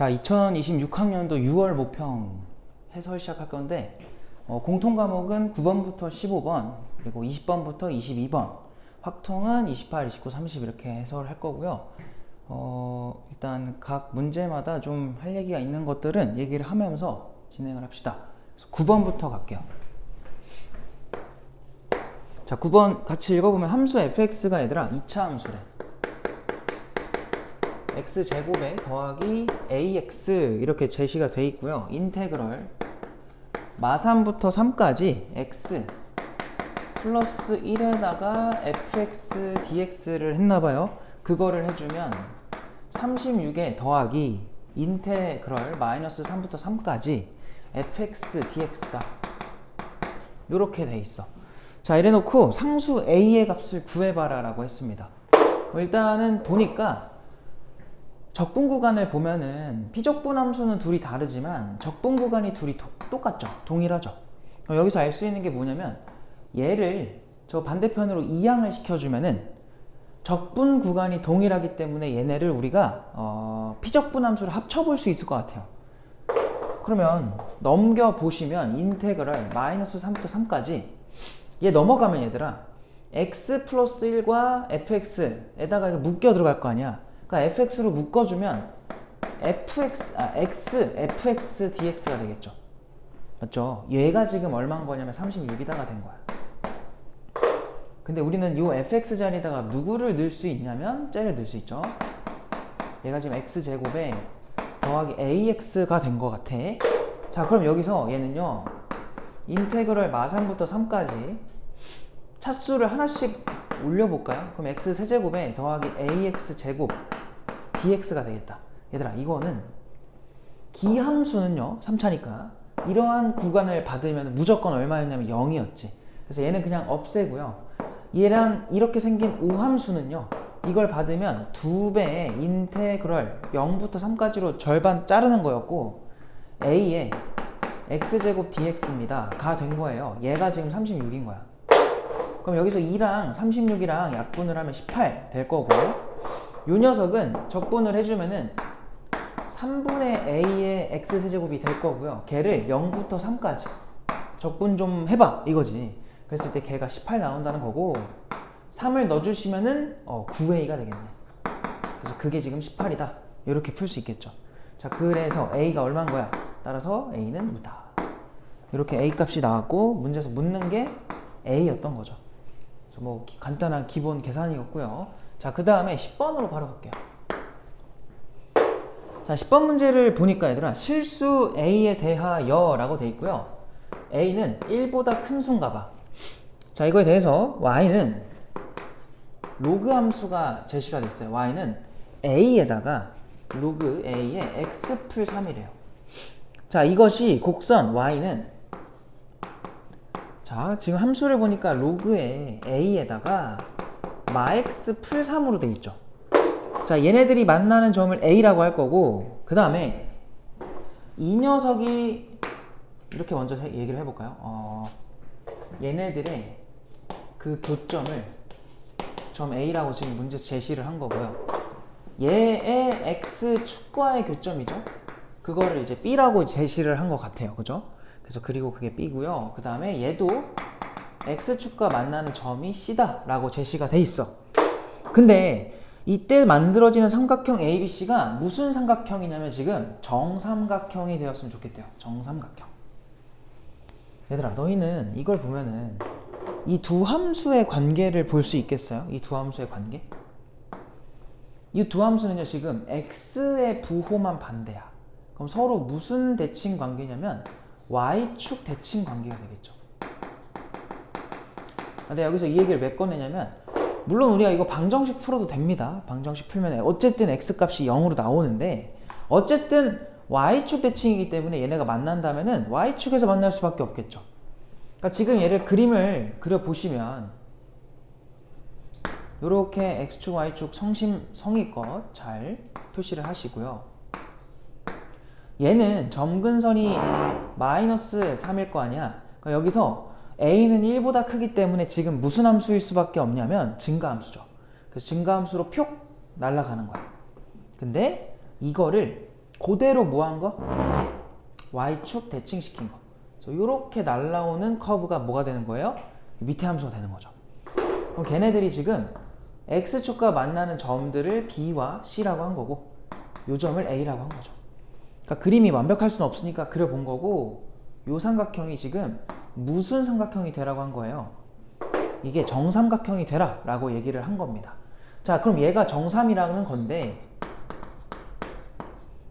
자, 2026학년도 6월 모평 해설 시작할 건데 공통 과목은 9번부터 15번 그리고 20번부터 22번 확통은 28, 29, 30 이렇게 해설할 거고요. 일단 각 문제마다 좀 할 얘기가 있는 것들은 얘기를 하면서 진행을 합시다. 그래서 9번부터 갈게요. 자, 9번 같이 읽어보면 함수 fx가 얘들아 2차 함수래. x제곱에 더하기 ax 이렇게 제시가 돼 있고요. 인테그럴 마3부터 3까지 x 플러스 1에다가 fx dx를 했나봐요. 그거를 해주면 36에 더하기 인테그럴 마이너스 3부터 3까지 fx dx다. 요렇게 돼 있어. 자, 이래놓고 상수 a의 값을 구해봐라 라고 했습니다. 일단은 보니까 적분 구간을 보면은 피적분 함수는 둘이 다르지만 적분 구간이 둘이 똑같죠. 동일하죠. 여기서 알 수 있는 게 뭐냐면 얘를 저 반대편으로 이항을 시켜주면은 적분 구간이 동일하기 때문에 얘네를 우리가 피적분 함수를 합쳐볼 수 있을 것 같아요. 그러면 넘겨보시면 인테그럴 마이너스 3부터 3까지 얘 넘어가면 얘들아 x 플러스 1과 fx에다가 묶여 들어갈 거 아니야. 그러니까 fx로 묶어주면 fx dx가 되겠죠. 맞죠? 얘가 지금 얼마인 거냐면 36이다가 된 거야. 근데 우리는 이 fx 자리에다가 누구를 넣을 수 있냐면 쟤를 넣을 수 있죠. 얘가 지금 x제곱에 더하기 ax가 된 거 같아. 자, 그럼 여기서 얘는요 인테그럴 마3부터 3까지 차수를 하나씩 올려볼까요? 그럼 x 세제곱에 더하기 ax 제곱 dx가 되겠다. 얘들아, 이거는 기함수는요 3차니까 이러한 구간을 받으면 무조건 얼마였냐면 0이었지. 그래서 얘는 그냥 없애고요. 얘랑 이렇게 생긴 우함수는요 이걸 받으면 2배의 인테그럴 0부터 3까지로 절반 자르는 거였고 a의 x제곱 dx입니다 가 된 거예요. 얘가 지금 36인 거야. 그럼 여기서 2랑 36이랑 약분을 하면 18 될 거고, 요 녀석은 적분을 해주면은 3분의 a의 x세제곱이 될 거고요. 걔를 0부터 3까지 적분 좀 해봐 이거지. 그랬을 때 걔가 18 나온다는 거고 3을 넣어주시면은 9a가 되겠네. 그래서 그게 지금 18이다. 이렇게 풀 수 있겠죠. 자, 그래서 a가 얼마인 거야? 따라서 a는 무다. 이렇게 a 값이 나왔고 문제에서 묻는 게 a였던 거죠. 그래서 뭐 간단한 기본 계산이었고요. 자, 그 다음에 10번으로 바로 갈게요. 자, 10번 문제를 보니까 얘들아 실수 a에 대하여 라고 돼 있고요. a는 1보다 큰 수인가 봐. 자, 이거에 대해서 y는 로그 함수가 제시가 됐어요. y는 a에다가 로그 a의 x 풀 3이래요. 자, 이것이 곡선 y는 자, 지금 함수를 보니까 로그의 a에다가 마x 풀 3으로 돼 있죠. 자, 얘네들이 만나는 점을 a라고 할 거고, 그 다음에 이 녀석이 이렇게 먼저 얘기를 해볼까요? 얘네들의 그 교점을 점 a라고 지금 문제 제시를 한 거고요. 얘의 x축과의 교점이죠. 그거를 이제 b라고 제시를 한 것 같아요. 그죠? 그래서 그리고 그게 b고요. 그 다음에 얘도 x축과 만나는 점이 c다 라고 제시가 돼 있어. 근데 이때 만들어지는 삼각형 ABC가 무슨 삼각형이냐면 지금 정삼각형이 되었으면 좋겠대요. 정삼각형. 얘들아, 너희는 이걸 보면은 이 두 함수의 관계를 볼 수 있겠어요? 이 두 함수의 관계? 이 두 함수는요 지금 x의 부호만 반대야. 그럼 서로 무슨 대칭 관계냐면 y축 대칭 관계가 되겠죠. 근데 여기서 이 얘기를 왜 꺼내냐면 물론 우리가 이거 방정식 풀어도 됩니다. 방정식 풀면 어쨌든 x값이 0으로 나오는데 어쨌든 y축 대칭이기 때문에 얘네가 만난다면은 y축에서 만날 수밖에 없겠죠. 그러니까 지금 얘를 그림을 그려보시면 이렇게 x축 y축 성의껏 잘 표시를 하시고요. 얘는 점근선이 마이너스 3일 거 아니야. 그러니까 여기서 a는 1보다 크기 때문에 지금 무슨 함수일 수밖에 없냐면 증가함수죠. 그래서 증가함수로 표 날아가는 거야. 근데 이거를 그대로 뭐 한 거? y축 대칭시킨 거. 그래서 이렇게 날라오는 커브가 뭐가 되는 거예요? 밑에 함수가 되는 거죠. 그럼 걔네들이 지금 x축과 만나는 점들을 b와 c라고 한 거고 요 점을 a라고 한 거죠. 그러니까 그림이 완벽할 수는 없으니까 그려본 거고 요 삼각형이 지금 무슨 삼각형이 되라고 한 거예요? 이게 정삼각형이 되라 라고 얘기를 한 겁니다. 자, 그럼 얘가 정삼이라는 건데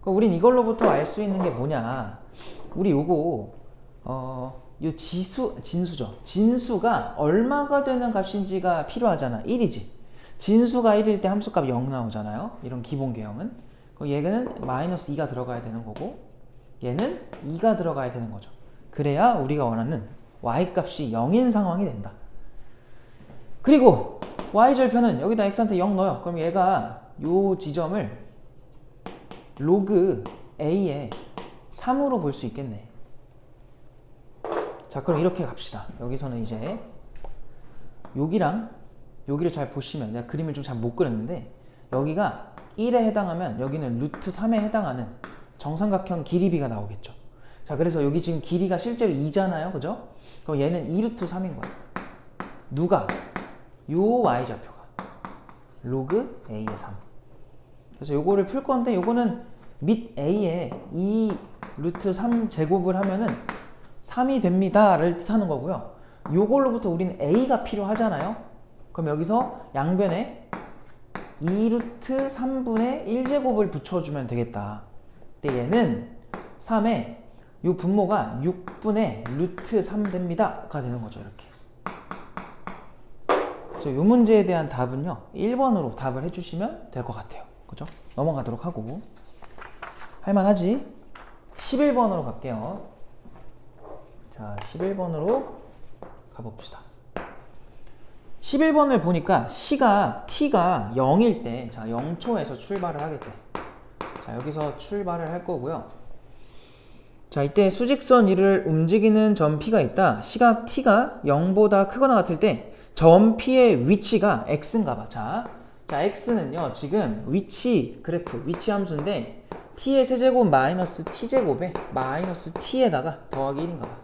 우린 이걸로부터 알 수 있는 게 뭐냐, 우리 요거 요 진수죠. 진수가 얼마가 되는 값인지가 필요하잖아. 1이지. 진수가 1일 때 함수값 0 나오잖아요. 이런 기본 개형은. 얘는 마이너스 2가 들어가야 되는 거고 얘는 2가 들어가야 되는 거죠. 그래야 우리가 원하는 y값이 0인 상황이 된다. 그리고 y절편은 여기다 x한테 0 넣어요. 그럼 얘가 요 지점을 로그 a에 3으로 볼 수 있겠네. 자, 그럼 이렇게 갑시다. 여기서는 이제 여기랑 여기를 잘 보시면, 내가 그림을 좀 잘 못 그렸는데 여기가 1에 해당하면 여기는 루트 3에 해당하는 정삼각형 길이비가 나오겠죠. 자, 그래서 여기 지금 길이가 실제로 2잖아요. 그죠? 그럼 얘는 2루트 3인 거야. 누가? 요 y좌표가 로그 a의 3. 그래서 요거를 풀 건데 요거는 밑 a에 2 루트 3 제곱을 하면은 3이 됩니다를 뜻하는 거고요. 요걸로부터 우리는 a가 필요하잖아요. 그럼 여기서 양변에 2 루트 3분의 1제곱을 붙여주면 되겠다. 근데 얘는 3에 요 분모가 6분의 루트 3 됩니다가 되는 거죠. 이렇게. 그래서 요 문제에 대한 답은요 1번으로 답을 해주시면 될 것 같아요. 그죠? 넘어가도록 하고, 할만하지? 11번으로 갈게요. 자, 11번으로 가봅시다. 11번을 보니까 t가 0일 때, 자, 0초에서 출발을 하겠대. 자, 여기서 출발을 할 거고요. 자, 이때 수직선 위를 움직이는 점 P가 있다. 시각 T가 0보다 크거나 같을 때 점 P의 위치가 X인가 봐. 자, X는요, 지금 위치 그래프, 위치 함수인데 T의 세제곱 마이너스 T제곱에 마이너스 T에다가 더하기 1인가 봐.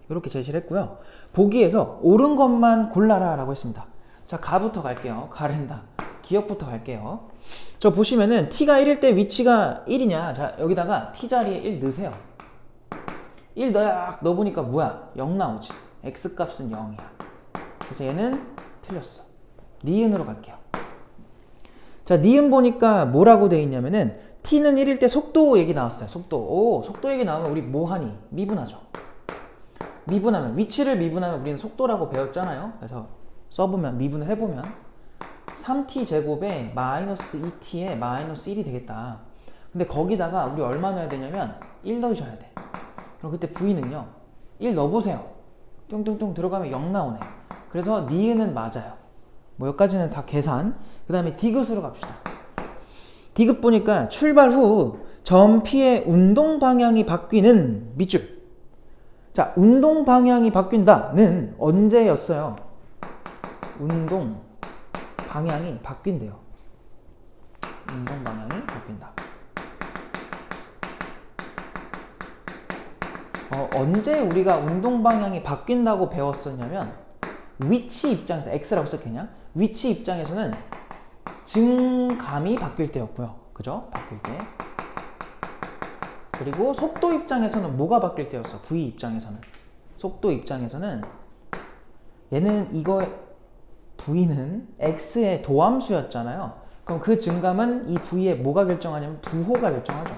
이렇게 제시를 했고요. 보기에서 옳은 것만 골라라 라고 했습니다. 자, 가부터 갈게요. 가랜다. 기억부터 갈게요. 저 보시면은 T가 1일 때 위치가 1이냐. 자, 여기다가 T 자리에 1 넣으세요. 1 넣어보니까 뭐야? 0 나오지. X값은 0이야. 그래서 얘는 틀렸어. 니은으로 갈게요. 자, 니은 보니까 뭐라고 돼 있냐면은 T는 1일 때 속도 얘기 나왔어요. 속도. 속도 얘기 나오면 우리 뭐 하니? 미분하죠. 미분하면, 위치를 미분하면 우리는 속도라고 배웠잖아요. 그래서 써보면, 미분을 해보면 3t 제곱에 마이너스 2t에 마이너스 1이 되겠다. 근데 거기다가 우리 얼마 넣어야 되냐면 1 넣으셔야 돼. 그럼 그때 v는요 1 넣어보세요. 뚱뚱뚱 들어가면 0 나오네. 그래서 니은은 맞아요. 뭐 여기까지는 다 계산. 그 다음에 디귿으로 갑시다. 디귿 보니까 출발 후 점 P의 운동 방향이 바뀌는 밑줄. 자, 운동 방향이 바뀐다는 언제였어요? 운동 방향이 바뀐대요. 운동 방향이 바뀐다. 언제 우리가 운동 방향이 바뀐다고 배웠었냐면 위치 입장에서, X라고 썼겠냐? 위치 입장에서는 증감이 바뀔 때였고요. 그죠? 바뀔 때. 그리고 속도 입장에서는 뭐가 바뀔 때였어? V 입장에서는. 속도 입장에서는 얘는 이거 V는 X의 도함수였잖아요. 그럼 그 증감은 이 V의 뭐가 결정하냐면 부호가 결정하죠.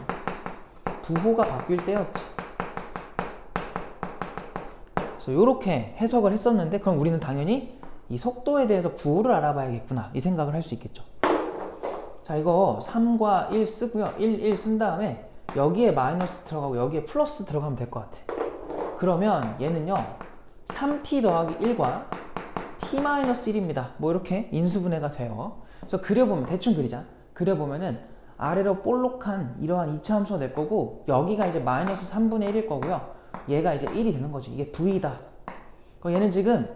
부호가 바뀔 때였지. 그래서 이렇게 해석을 했었는데, 그럼 우리는 당연히 이 속도에 대해서 부호를 알아봐야겠구나 이 생각을 할 수 있겠죠. 자, 이거 3과 1 쓰고요. 1 쓴 다음에 여기에 마이너스 들어가고 여기에 플러스 들어가면 될 것 같아. 그러면 얘는요 3t 더하기 1과 t-1입니다. 뭐 이렇게 인수분해가 돼요. 그래서 그려보면, 대충 그리자. 그려보면은 아래로 볼록한 이러한 2차 함수가 될 거고, 여기가 이제 마이너스 3분의 1일 거고요. 얘가 이제 1이 되는 거지. 이게 V다. 그럼 얘는 지금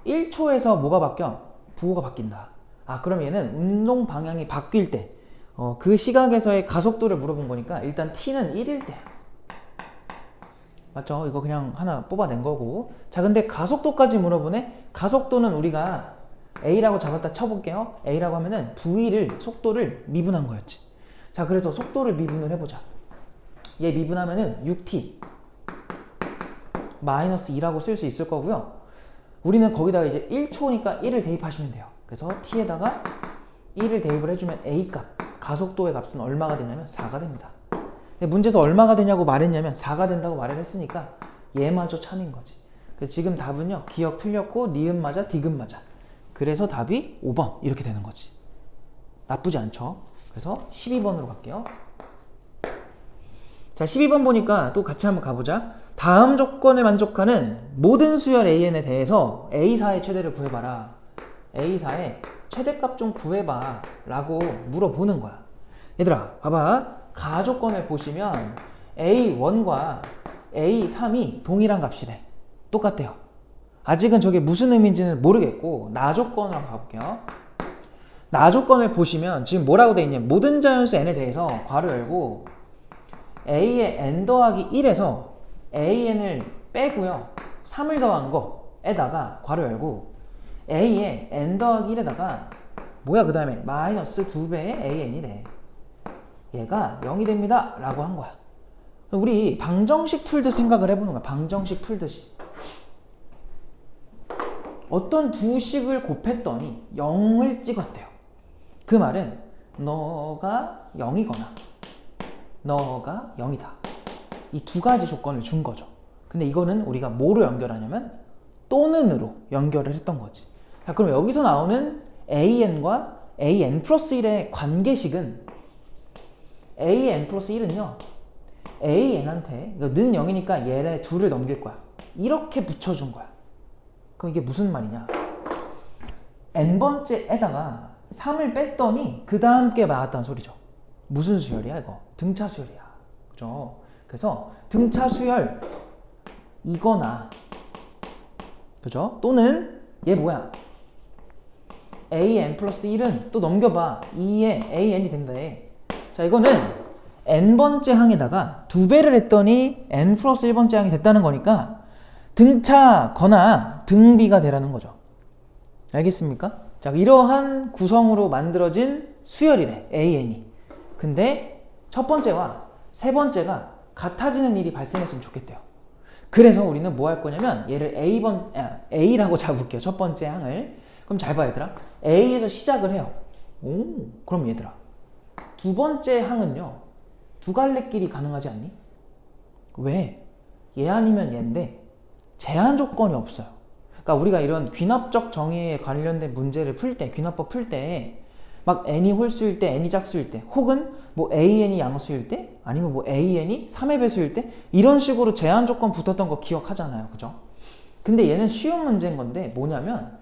1초에서 뭐가 바뀌어? 부호가 바뀐다. 아, 그럼 얘는 운동 방향이 바뀔 때, 그 시각에서의 가속도를 물어본 거니까 일단 t는 1일 때. 맞죠? 이거 그냥 하나 뽑아낸 거고. 자, 근데 가속도까지 물어보네? 가속도는 우리가 a라고 잡았다 쳐볼게요. a라고 하면은 v를, 속도를 미분한 거였지. 자, 그래서 속도를 미분을 해보자. 얘 미분하면은 6t 마이너스 2라고 쓸 수 있을 거고요. 우리는 거기다가 이제 1초니까 1을 대입하시면 돼요. 그래서 t에다가 1을 대입을 해주면 a 값, 가속도의 값은 얼마가 되냐면 4가 됩니다. 근데 문제에서 얼마가 되냐고 말했냐면 4가 된다고 말을 했으니까 얘마저 참인 거지. 그래서 지금 답은요, 기억 틀렸고 니은 맞아 디귿 맞아. 그래서 답이 5번 이렇게 되는 거지. 나쁘지 않죠? 그래서 12번으로 갈게요. 자, 12번 보니까 또 같이 한번 가보자. 다음 조건에 만족하는 모든 수열 AN에 대해서 A4의 최대를 구해봐라. A4의 최대값 좀 구해봐 라고 물어보는 거야. 얘들아 봐봐. 가조건을 보시면 A1과 A3이 동일한 값이래. 똑같대요. 아직은 저게 무슨 의미인지는 모르겠고 나조건으로 가볼게요. 나조건을 보시면 지금 뭐라고 돼 있냐면 모든 자연수 n에 대해서 괄호 열고 a의 n 더하기 1에서 an을 빼고요 3을 더한 거에다가 괄호 열고 a의 n 더하기 1에다가 뭐야 그 다음에 마이너스 2배의 an이래. 얘가 0이 됩니다 라고 한 거야. 우리 방정식 풀듯 생각을 해보는 거야. 방정식 풀듯이 어떤 두 식을 곱했더니 0을 찍었대요. 그 말은 너가 0이거나 너가 0이다. 이 두 가지 조건을 준 거죠. 근데 이거는 우리가 뭐로 연결하냐면 또는으로 연결을 했던 거지. 자, 그럼 여기서 나오는 an과 an 플러스 1의 관계식은 an 플러스 1은요 an한테 는 0이니까 얘네 둘을 넘길 거야. 이렇게 붙여준 거야. 그럼 이게 무슨 말이냐? n번째에다가 3을 뺐더니 그 다음 게 나왔다는 소리죠. 무슨 수열이야 이거? 등차 수열이야. 그죠? 그래서 등차 수열 이거나 그죠? 또는 얘 뭐야? an 플러스 1은 또 넘겨봐. 2에 an이 된다. 자, 이거는 n번째 항에다가 2배를 했더니 n 플러스 1번째 항이 됐다는 거니까 등차거나 등비가 되라는 거죠. 알겠습니까? 자, 이러한 구성으로 만들어진 수열이래, an이. 근데 첫 번째와 세 번째가 같아지는 일이 발생했으면 좋겠대요. 그래서 우리는 뭐 할 거냐면 얘를 A라고 잡을게요. 첫 번째 항을. 그럼 잘 봐 얘들아. A에서 시작을 해요. 오, 그럼 얘들아. 두 번째 항은요. 두 갈래길이 가능하지 않니? 왜? 얘 아니면 얘인데 제한 조건이 없어요. 그러니까 우리가 이런 귀납적 정의에 관련된 문제를 풀 때, 귀납법 풀 때 막 n이 홀수일 때, n이 짝수일 때, 혹은 뭐 an이 양수일 때, 아니면 뭐 an이 3의 배수일 때 이런 식으로 제한 조건 붙었던 거 기억하잖아요. 그죠? 근데 얘는 쉬운 문제인 건데 뭐냐면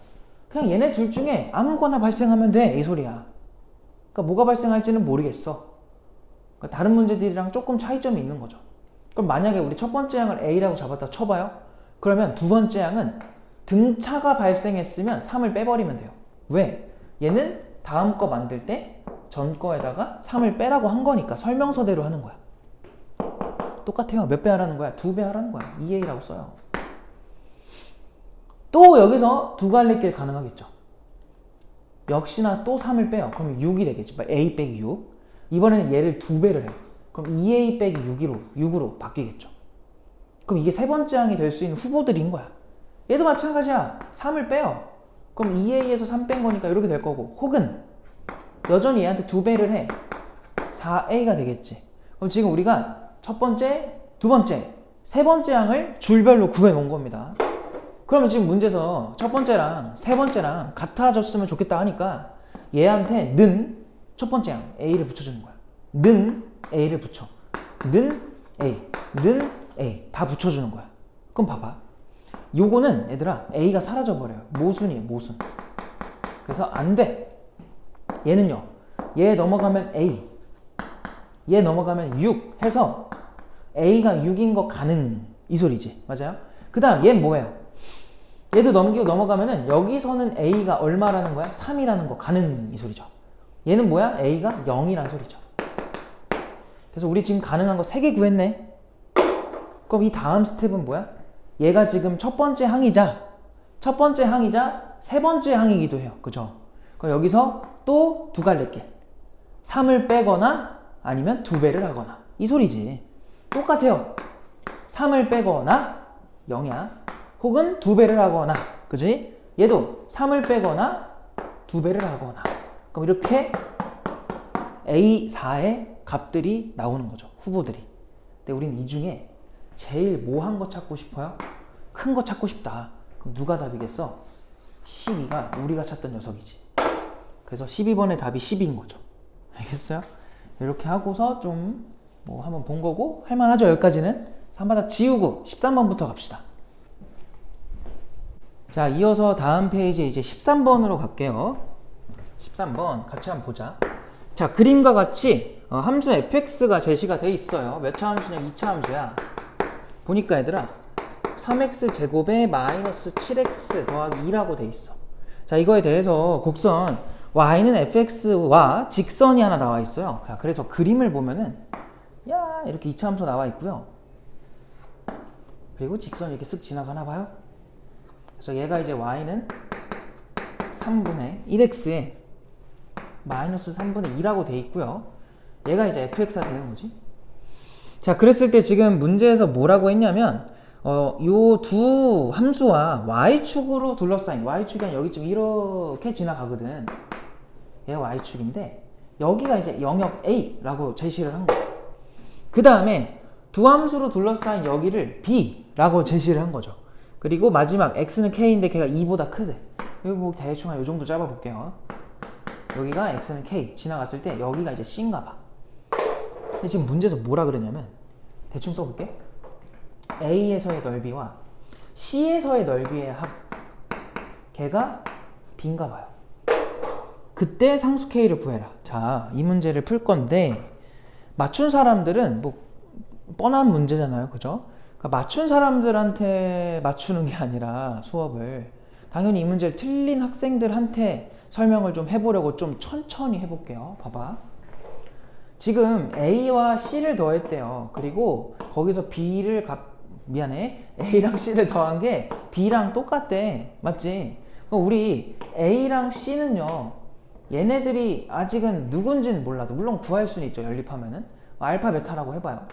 그냥 얘네 둘 중에 아무거나 발생하면 돼. 이 소리야. 그러니까 뭐가 발생할지는 모르겠어. 그러니까 다른 문제들이랑 조금 차이점이 있는 거죠. 그럼 만약에 우리 첫 번째 항을 A라고 잡았다 쳐봐요. 그러면 두 번째 항은 등차가 발생했으면 3을 빼버리면 돼요. 왜? 얘는 다음 거 만들 때 전 거에다가 3을 빼라고 한 거니까 설명서대로 하는 거야. 똑같아요. 몇 배 하라는 거야? 2배 하라는 거야. 2A라고 써요. 또 여기서 두 갈래길 가능하겠죠. 역시나 또 3을 빼요. 그럼 6이 되겠지. A 빼기 6. 이번에는 얘를 2배를 해요. 그럼 2A 빼기 6으로 바뀌겠죠. 그럼 이게 세 번째 항이 될 수 있는 후보들인 거야. 얘도 마찬가지야. 3을 빼요. 그럼 2A에서 3 뺀 거니까 이렇게 될 거고, 혹은 여전히 얘한테 2배를 해. 4A가 되겠지. 그럼 지금 우리가 첫 번째, 두 번째, 세 번째 항을 줄별로 구해 놓은 겁니다. 그러면 지금 문제에서 첫 번째랑 세 번째랑 같아졌으면 좋겠다 하니까 얘한테 는 첫 번째 항 A를 붙여주는 거야. 는 A를 붙여. 는 A, 는 A 다 붙여주는 거야. 그럼 봐봐. 요거는 얘들아 A가 사라져버려요. 모순이에요. 모순. 그래서 안 돼. 얘는요. 얘 넘어가면 A, 얘 넘어가면 6 해서 A가 6인 거 가능 이 소리지. 맞아요? 그 다음 얘는 뭐예요? 얘도 넘기고 넘어가면은 여기서는 A가 얼마라는 거야? 3이라는 거 가능 이 소리죠. 얘는 뭐야? a가 0이란 소리죠. 그래서 우리 지금 가능한 거 3개 구했네. 그럼 이 다음 스텝은 뭐야? 얘가 지금 첫 번째 항이자 세 번째 항이기도 해요. 그죠? 그럼 여기서 또 두 갈래길. 3을 빼거나 아니면 2배를 하거나. 이 소리지. 똑같아요. 3을 빼거나 0이야. 혹은 2배를 하거나. 그지? 얘도 3을 빼거나 2배를 하거나. 그럼 이렇게 A4의 값들이 나오는 거죠. 후보들이. 근데 우린 이 중에 제일 뭐한 거 찾고 싶어요? 큰 거 찾고 싶다. 그럼 누가 답이겠어? 12가 우리가 찾던 녀석이지. 그래서 12번의 답이 10인 거죠. 알겠어요? 이렇게 하고서 좀 뭐 한번 본 거고 할만하죠. 여기까지는. 한바닥 지우고 13번부터 갑시다. 자, 이어서 다음 페이지 이제 13번으로 갈게요. 13번 같이 한번 보자. 자, 그림과 같이 함수 fx가 제시가 돼 있어요. 몇 차 함수냐? 2차 함수야. 보니까 얘들아 3x 제곱에 마이너스 7x 더하기 2라고 돼 있어. 자, 이거에 대해서 곡선 y는 fx와 직선이 하나 나와 있어요. 자, 그래서 그림을 보면은 야 이렇게 2차 함수 나와 있고요. 그리고 직선이 이렇게 쓱 지나가나 봐요. 그래서 얘가 이제 y는 3분의 1x에 마이너스 3분의 2라고 돼 있고요. 얘가 이제 fx가 되는 거지. 자, 그랬을 때 지금 문제에서 뭐라고 했냐면 요 두 함수와 y축으로 둘러싸인, y축이 한 여기쯤 이렇게 지나가거든. 얘가 y축인데 여기가 이제 영역 A라고 제시를 한 거야. 그 다음에 두 함수로 둘러싸인 여기를 B라고 제시를 한 거죠. 그리고 마지막 x는 k인데 걔가 2보다 크대. 여기 뭐 대충 한 요 정도 잡아볼게요. 여기가 x는 k 지나갔을 때 여기가 이제 c인가 봐. 근데 지금 문제에서 뭐라 그러냐면 대충 써볼게. A에서의 넓이와 C에서의 넓이의 합, 걔가 B인가 봐요. 그때 상수 K를 구해라. 자, 이 문제를 풀 건데 맞춘 사람들은 뭐 뻔한 문제잖아요. 그죠? 그러니까 맞춘 사람들한테 맞추는 게 아니라 수업을 당연히 이 문제를 틀린 학생들한테 설명을 좀 해보려고 좀 천천히 해볼게요. 봐봐. 지금 A와 C를 더했대요. 그리고 거기서 B를 A랑 C를 더한 게 B랑 똑같대. 맞지? 그럼 우리 A랑 C는요, 얘네들이 아직은 누군지는 몰라도 물론 구할 수는 있죠. 연립하면은 알파 베타라고 해봐요.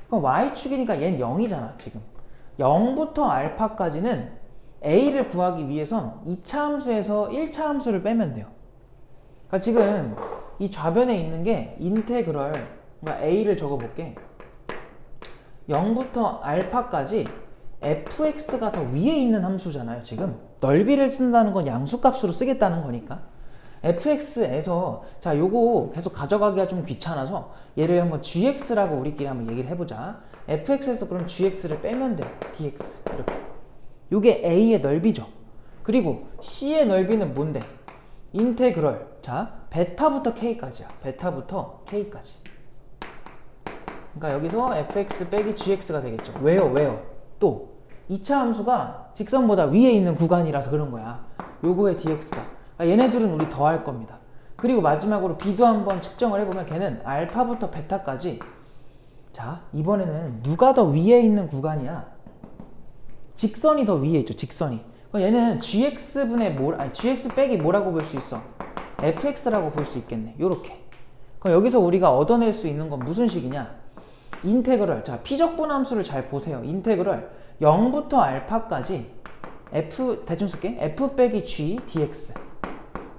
그럼 Y축이니까 얘는 0이잖아. 지금 0부터 알파까지는 A를 구하기 위해선 2차 함수에서 1차 함수를 빼면 돼요. 그러니까 지금 이 좌변에 있는 게 인테그럴, 그러니까 A를 적어볼게. 0부터 알파까지 fx가 더 위에 있는 함수잖아요. 지금 넓이를 쓴다는 건 양수값으로 쓰겠다는 거니까 fx에서 자 요거 계속 가져가기가 좀 귀찮아서 얘를 한번 gx라고 우리끼리 한번 얘기를 해보자. fx에서 그럼 gx를 빼면 돼. dx 이렇게. 요게 a의 넓이죠. 그리고 c의 넓이는 뭔데? 인테그럴. 자, 베타부터 k까지야. 베타부터 k까지. 그러니까 여기서 fx 빼기 gx가 되겠죠. 왜요? 또 2차 함수가 직선보다 위에 있는 구간이라서 그런 거야. 요거의 dx가. 그러니까 얘네들은 우리 더할 겁니다. 그리고 마지막으로 b도 한번 측정을 해보면 걔는 알파부터 베타까지. 자, 이번에는 누가 더 위에 있는 구간이야? 직선이 더 위에 있죠. 직선이. 얘는 gx분의 gx 빼기 뭐라고 볼 수 있어? fx라고 볼 수 있겠네. 요렇게. 그럼 여기서 우리가 얻어낼 수 있는 건 무슨 식이냐? 인테그럴. 자, 피적분 함수를 잘 보세요. 인테그럴 0부터 알파까지 대충 쓸게. f 빼기 g dx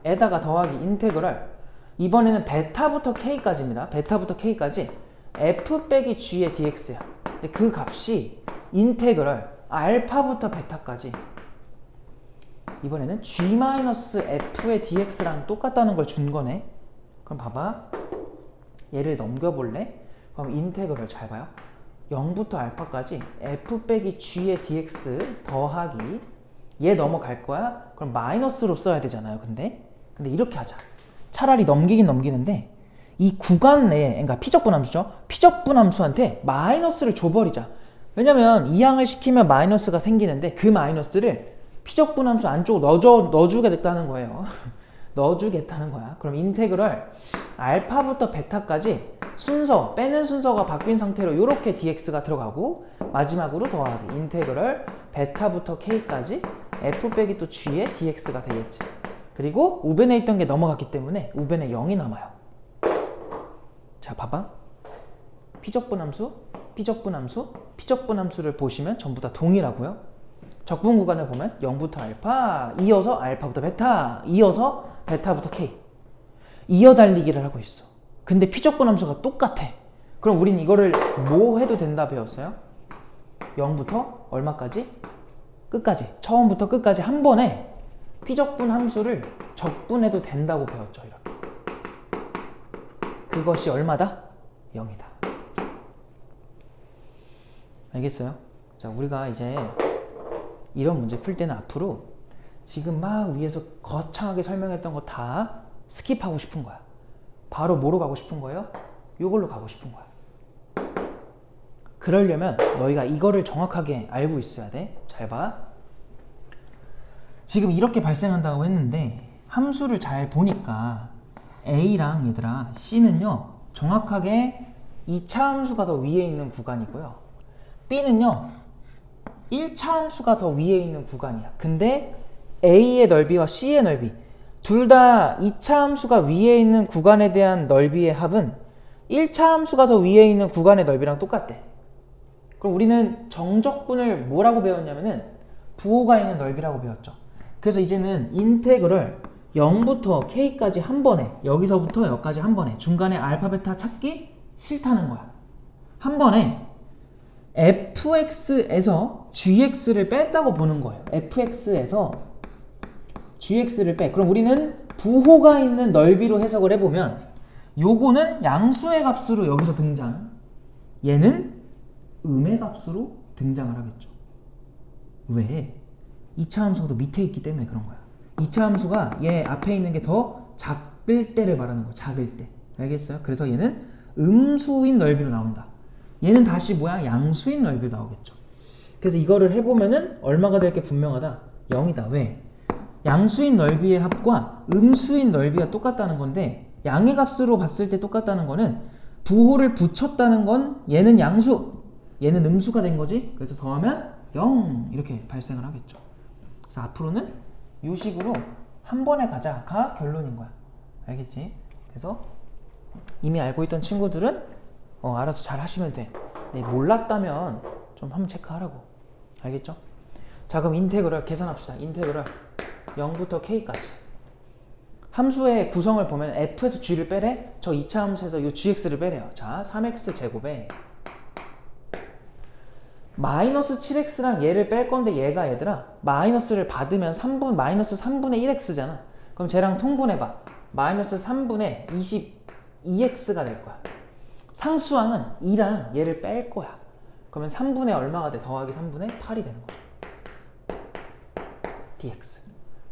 에다가 더하기 인테그럴, 이번에는 베타부터 k까지입니다. 베타부터 k까지 f 빼기 g의 dx야. 근데 그 값이 인테그럴 알파부터 베타까지 이번에는 g-f의 dx랑 똑같다는 걸 준 거네. 그럼 봐봐. 얘를 넘겨볼래? 그럼 인테그럴 잘 봐요. 0부터 알파까지 f 빼기 g의 dx 더하기 얘 넘어갈 거야? 그럼 마이너스로 써야 되잖아요. 근데 이렇게 하자. 차라리 넘기긴 넘기는데 이 구간 내에, 그러니까 피적분 함수죠. 피적분 함수한테 마이너스를 줘버리자. 왜냐면 이항을 시키면 마이너스가 생기는데 그 마이너스를 피적분 함수 안쪽으로 넣어주게 됐다는 거예요. 넣어주겠다는 거야. 그럼 인테그럴 알파부터 베타까지 순서, 빼는 순서가 바뀐 상태로 이렇게 dx가 들어가고 마지막으로 더하기 인테그럴 베타부터 k까지 f 빼기 또 g의 dx가 되겠지. 그리고 우변에 있던 게 넘어갔기 때문에 우변에 0이 남아요. 자, 봐봐. 피적분함수, 피적분함수, 피적분함수를 보시면 전부 다 동일하고요. 적분 구간을 보면 0부터 알파, 이어서 알파부터 베타, 이어서 베타부터 k. 이어 달리기를 하고 있어. 근데 피적분함수가 똑같아. 그럼 우린 이거를 뭐 해도 된다 배웠어요? 0부터 얼마까지? 끝까지. 처음부터 끝까지 한 번에 피적분 함수를 적분해도 된다고 배웠죠. 이렇게. 그것이 얼마다? 0이다. 알겠어요? 자, 우리가 이제 이런 문제 풀 때는 앞으로 지금 막 위에서 거창하게 설명했던 거 다 스킵하고 싶은 거야. 바로 뭐로 가고 싶은 거예요? 요걸로 가고 싶은 거야. 그러려면 너희가 이거를 정확하게 알고 있어야 돼. 잘 봐. 지금 이렇게 발생한다고 했는데 함수를 잘 보니까 A랑 얘들아 C는요 정확하게 2차 함수가 더 위에 있는 구간이고요. B는요 1차 함수가 더 위에 있는 구간이야. 근데 A의 넓이와 C의 넓이 둘 다 2차 함수가 위에 있는 구간에 대한 넓이의 합은 1차 함수가 더 위에 있는 구간의 넓이랑 똑같대. 그럼 우리는 정적분을 뭐라고 배웠냐면은 부호가 있는 넓이라고 배웠죠. 그래서 이제는 인테그럴 0부터 k까지 한 번에, 여기서부터 여기까지 한 번에, 중간에 알파 베타 찾기 싫다는 거야. 한 번에 fx에서 gx를 뺐다고 보는 거예요. fx에서 gx를 빼. 그럼 우리는 부호가 있는 넓이로 해석을 해보면 요거는 양수의 값으로 여기서 등장, 얘는 음의 값으로 등장을 하겠죠. 왜? 2차 함수가 더 밑에 있기 때문에 그런 거야. 2차 함수가 얘 앞에 있는 게 더 작을 때를 말하는 거야. 작을 때. 알겠어요? 그래서 얘는 음수인 넓이로 나온다. 얘는 다시 뭐야? 양수인 넓이로 나오겠죠. 그래서 이거를 해보면은 얼마가 될 게 분명하다. 0이다. 왜? 양수인 넓이의 합과 음수인 넓이가 똑같다는 건데 양의 값으로 봤을 때 똑같다는 거는 부호를 붙였다는 건 얘는 양수, 얘는 음수가 된 거지. 그래서 더하면 0 이렇게 발생을 하겠죠. 그래서 앞으로는 이 식으로 한 번에 가자가 결론인 거야. 알겠지? 그래서 이미 알고 있던 친구들은 알아서 잘 하시면 돼. 네, 몰랐다면 좀 한번 체크하라고. 알겠죠? 자, 그럼 인테그럴 계산합시다. 인테그럴 0부터 k까지. 함수의 구성을 보면 f에서 g를 빼래. 저 2차 함수에서 이 gx를 빼래요. 자, 3x 제곱에 마이너스 7x랑 얘를 뺄 건데 얘가 얘들아 마이너스를 받으면 마이너스 3분의 1x잖아. 그럼 쟤랑 통분해봐. 마이너스 3분의 22x가 될 거야. 상수항은 2랑 얘를 뺄 거야. 그러면 3분의 얼마가 돼? 더하기 3분의 8이 되는 거야. dx.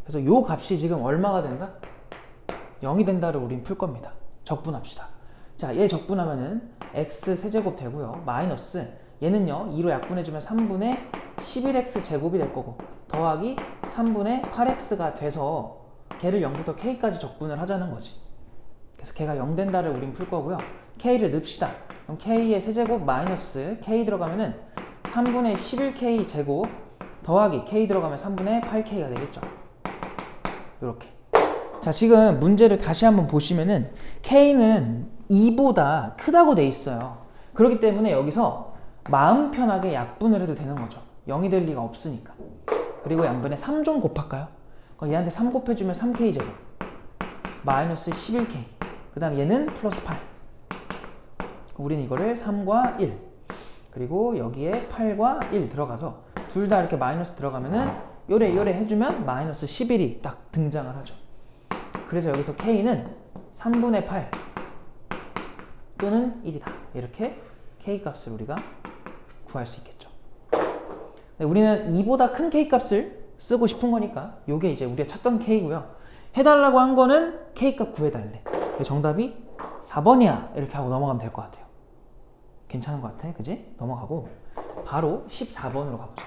그래서 요 값이 지금 얼마가 된다? 0이 된다를 우린 풀 겁니다. 적분합시다. 자, 얘 적분하면은 x 세제곱 되고요. 마이너스 얘는요 2로 약분해주면 3분의 11x 제곱이 될 거고 더하기 3분의 8x가 돼서 걔를 0부터 k까지 적분을 하자는 거지. 그래서 걔가 0 된다를 우린 풀 거고요. k를 넣읍시다. 그럼 k의 세제곱 마이너스 k 들어가면은 3분의 11k 제곱 더하기 k 들어가면 3분의 8k가 되겠죠. 이렇게. 자, 지금 문제를 다시 한번 보시면은 k는 2보다 크다고 돼 있어요. 그렇기 때문에 여기서 마음 편하게 약분을 해도 되는 거죠. 0이 될 리가 없으니까. 그리고 양변에 3 좀 곱할까요? 그럼 얘한테 3 곱해주면 3k 제곱 마이너스 11k 그 다음 얘는 플러스 8. 우리는 이거를 3과 1 그리고 여기에 8과 1 들어가서 둘 다 이렇게 마이너스 들어가면은 요래 해주면 마이너스 11이 딱 등장을 하죠. 그래서 여기서 k는 3분의 8 또는 1이다. 이렇게 k 값을 우리가 구할 수 있겠죠. 우리는 2보다 큰 k 값을 쓰고 싶은 거니까 요게 이제 우리가 찾던 k고요. 해달라고 한 거는 k 값 구해달래. 정답이 4번이야 이렇게 하고 넘어가면 될 것 같아요. 괜찮은 것 같아, 그지? 넘어가고 바로 14번으로 가보자.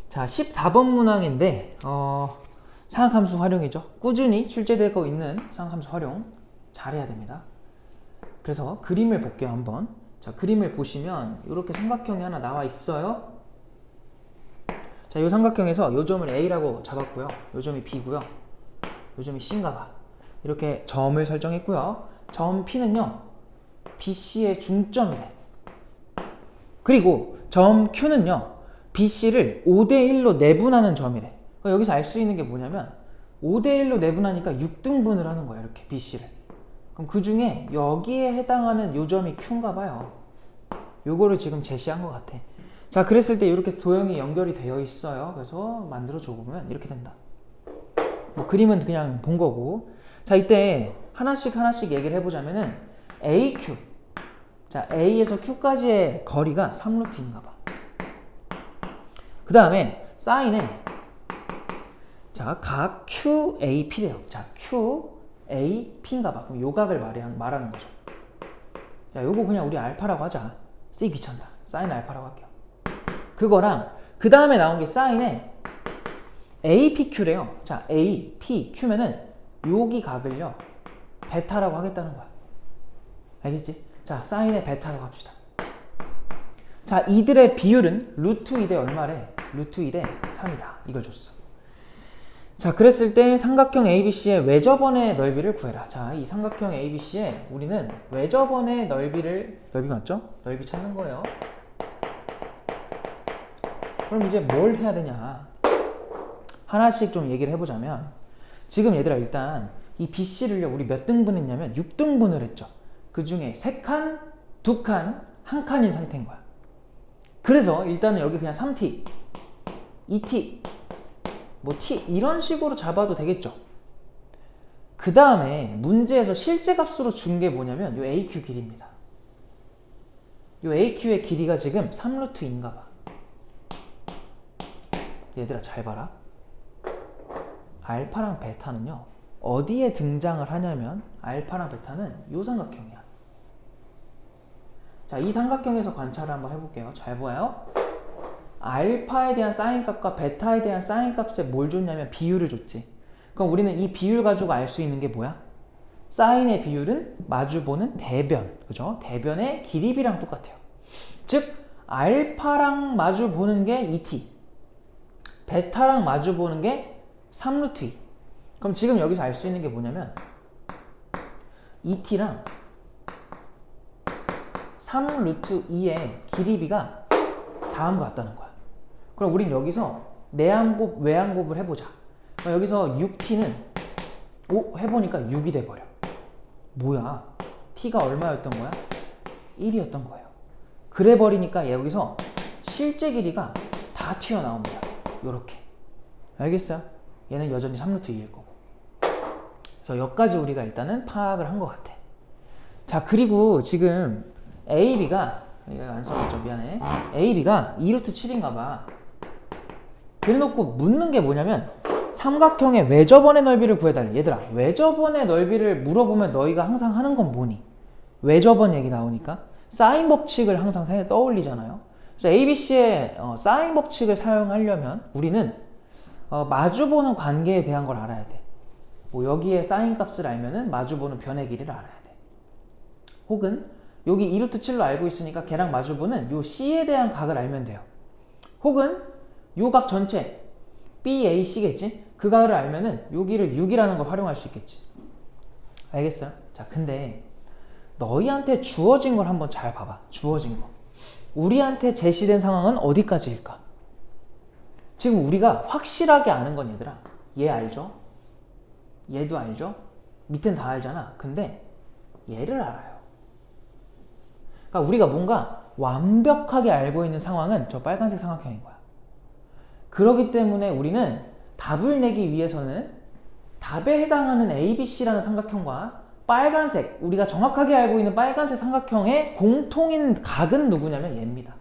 자, 14번 문항인데 상학함수 활용이죠. 꾸준히 출제되고 있는 상학함수 활용 잘해야 됩니다. 그래서 그림을 볼게요 한번. 자, 그림을 보시면 이렇게 삼각형이 하나 나와 있어요. 자, 이 삼각형에서 요 점을 A라고 잡았고요. 요 점이 B고요. 요 점이 C인가 봐. 이렇게 점을 설정했고요. 점 P는요 BC의 중점이래. 그리고 점 Q는요 BC를 5대1로 내분하는 점이래. 그러니까 여기서 알 수 있는 게 뭐냐면 5대1로 내분하니까 6등분을 하는 거야. 이렇게 BC를. 그럼 그 중에 여기에 해당하는 요 점이 Q인가 봐요. 요거를 지금 제시한 것 같아. 자, 그랬을 때 이렇게 도형이 연결이 되어 있어요. 그래서 만들어 줘 보면 이렇게 된다. 뭐 그림은 그냥 본 거고. 자, 이때 하나씩 얘기를 해보자면은 AQ. 자, A에서 Q까지의 거리가 3루트인가 봐. 그 다음에 사인에 자, 각 QAP래요. 자, QAP인가 봐. 그럼 요 각을 말하는 거죠. 야, 요거 그냥 우리 알파라고 하자. C 귀찮다. 사인 알파라고 할게요. 그거랑 그 다음에 나온 게 사인에 APQ래요. 자, APQ면은 여기 각을요 베타라고 하겠다는 거야. 알겠지? 자, 사인에 베타라고 합시다. 자, 이들의 비율은 루트 2대 얼마래? 루트 2대 3이다. 이걸 줬어. 자, 그랬을 때 삼각형 ABC의 외접원의 넓이를 구해라. 자, 이 삼각형 ABC의 우리는 외접원의 넓이 맞죠? 넓이 찾는 거예요. 그럼 이제 뭘 해야 되냐? 하나씩 좀 얘기를 해보자면, 지금 얘들아 일단 이 BC를요 우리 몇 등분 했냐면 6등분을 했죠. 그 중에 3칸, 2칸, 1칸인 상태인 거야. 그래서 일단은 여기 그냥 3t, 2t, 뭐 t 이런 식으로 잡아도 되겠죠. 그 다음에 문제에서 실제 값으로 준 게 뭐냐면 요 AQ 길이입니다. 요 AQ의 길이가 지금 3루트인가 봐. 얘들아 잘 봐라. 알파랑 베타는요 어디에 등장을 하냐면 알파랑 베타는 요 삼각형이야. 자, 이 삼각형에서 관찰을 한번 해볼게요. 잘 보아요. 알파에 대한 사인값과 베타에 대한 사인값에 뭘 줬냐면 비율을 줬지. 그럼 우리는 이 비율 가지고 알 수 있는 게 뭐야? 사인의 비율은 마주보는 대변, 그죠? 대변의 길이비랑 똑같아요. 즉 알파랑 마주보는 게 2t, 베타랑 마주보는 게 3루트 2. 그럼 지금 여기서 알 수 있는 게 뭐냐면 2t랑 3루트 2의 길이비가 다음과 같다는 거야. 그럼 우린 여기서 내항곱, 외항곱을 해보자. 그럼 여기서 6t는 해보니까 6이 돼버려. 뭐야? t가 얼마였던 거야? 1이었던 거예요. 그래 버리니까 여기서 실제 길이가 다 튀어나옵니다. 요렇게. 알겠어요? 얘는 여전히 3루트 2일 거고. 그래서 여기까지 우리가 일단은 파악을 한 것 같아. 자, 그리고 지금 AB가 안 써봤죠? 미안해. AB가 2루트 7인가 봐. 그래놓고 묻는 게 뭐냐면 삼각형의 외접원의 넓이를 구해달래. 얘들아, 외접원의 넓이를 물어보면 너희가 항상 하는 건 뭐니? 외접원 얘기 나오니까 사인 법칙을 항상 떠올리잖아요. 그래서 ABC의 사인 법칙을 사용하려면 우리는 마주보는 관계에 대한 걸 알아야 돼. 뭐 여기에 사인 값을 알면은 마주보는 변의 길이를 알아야 돼. 혹은 여기 2루트 7로 알고 있으니까 걔랑 마주보는 요 C에 대한 각을 알면 돼요. 혹은 요 각 전체 BAC겠지? 그 각을 알면은 여기를 6이라는 걸 활용할 수 있겠지. 알겠어요? 자, 근데 너희한테 주어진 걸 한번 잘 봐봐. 주어진 거. 우리한테 제시된 상황은 어디까지일까? 지금 우리가 확실하게 아는 건 얘들아, 얘 알죠? 얘도 알죠? 밑엔 다 알잖아. 근데 얘를 알아요. 그러니까 우리가 뭔가 완벽하게 알고 있는 상황은 저 빨간색 삼각형인 거야. 그렇기 때문에 우리는 답을 내기 위해서는 답에 해당하는 ABC라는 삼각형과 빨간색, 우리가 정확하게 알고 있는 빨간색 삼각형의 공통인 각은 누구냐면 얘입니다.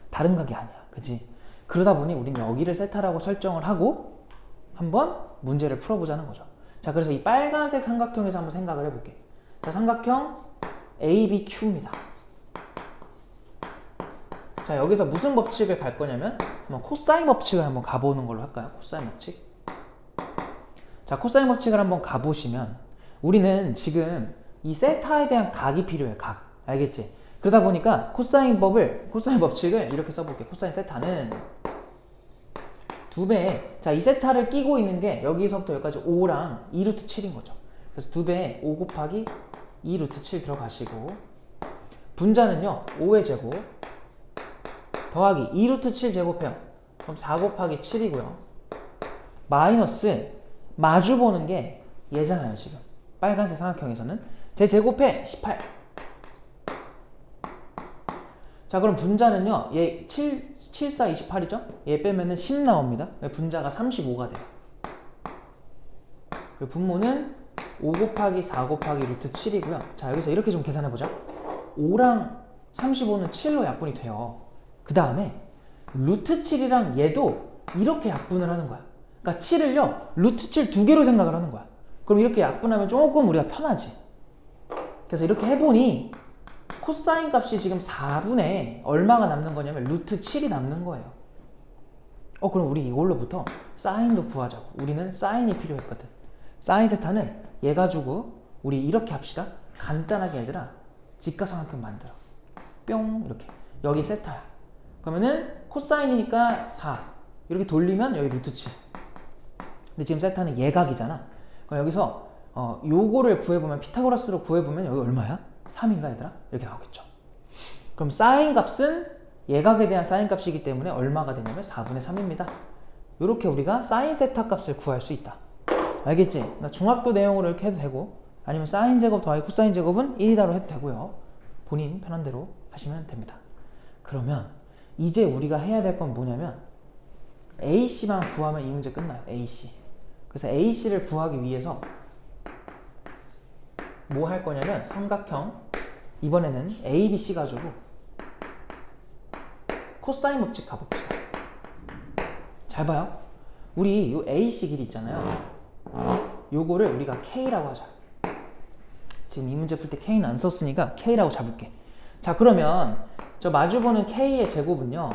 다른 각이 아니야. 그치? 그러다 보니 우리는 여기를 세타라고 설정을 하고 한번 문제를 풀어보자는 거죠. 자, 그래서 이 빨간색 삼각형에서 한번 생각을 해볼게. 자, 삼각형 ABQ입니다. 자, 여기서 무슨 법칙을 갈 거냐면 한번 코사인 법칙을 한번 가보는 걸로 할까요? 코사인 법칙. 자, 코사인 법칙을 한번 가보시면 우리는 지금 이 세타에 대한 각이 필요해. 각. 알겠지? 그러다 보니까 코사인 법칙을 이렇게 써볼게. 코사인 세타는 2배에, 자, 이 세타를 끼고 있는 게 여기서부터 여기까지 5랑 2루트 7인 거죠. 그래서 2배에 5 곱하기 2루트 7 들어가시고, 분자는요 5의 제곱 더하기 2루트 7 제곱해요. 그럼 4 곱하기 7이고요. 마이너스 마주 보는 게 얘잖아요. 지금 빨간색 삼각형에서는 제 제곱해 18. 자, 그럼 분자는요 얘 7, 4, 28이죠? 얘 빼면은 10 나옵니다. 분자가 35가 돼요. 그리고 분모는 5 곱하기 4 곱하기 루트 7이고요. 자, 여기서 이렇게 좀 계산해보자. 5랑 35는 7로 약분이 돼요. 그 다음에 루트 7이랑 얘도 이렇게 약분을 하는 거야. 그러니까 7을요 루트 7 2개로 생각을 하는 거야. 그럼 이렇게 약분하면 조금 우리가 편하지. 그래서 이렇게 해보니 코사인 값이 지금 4분의 얼마가 남는 거냐면 루트 7이 남는 거예요. 그럼 우리 이걸로부터 사인도 구하자고. 우리는 사인이 필요했거든. 사인 세타는 얘 가지고 우리 이렇게 합시다. 간단하게 얘들아, 직각삼각형 만들어. 뿅, 이렇게. 여기 세타야. 그러면은 코사인이니까 4 이렇게 돌리면 여기 루트 7. 근데 지금 세타는 예각이잖아. 그럼 여기서 요거를 구해보면, 피타고라스로 구해보면 여기 얼마야? 3인가 얘들아? 이렇게 나오겠죠. 그럼 사인 값은 예각에 대한 사인 값이기 때문에 얼마가 되냐면 4분의 3입니다. 이렇게 우리가 사인 세타 값을 구할 수 있다. 알겠지? 나 중학교 내용으로 이렇게 해도 되고, 아니면 사인 제곱 더하기 코사인 제곱은 1이다로 해도 되고요. 본인 편한 대로 하시면 됩니다. 그러면 이제 우리가 해야 될 건 뭐냐면 AC만 구하면 이 문제 끝나요. AC. 그래서 AC를 구하기 위해서 뭐 할 거냐면 삼각형, 이번에는 ABC 가지고 코사인 법칙 가봅시다. 잘 봐요. 우리 이 AC 길이 있잖아요. 요거를 우리가 K라고 하자. 지금 이 문제 풀 때 K는 안 썼으니까 K라고 잡을게. 자, 그러면 저 마주보는 K의 제곱은요,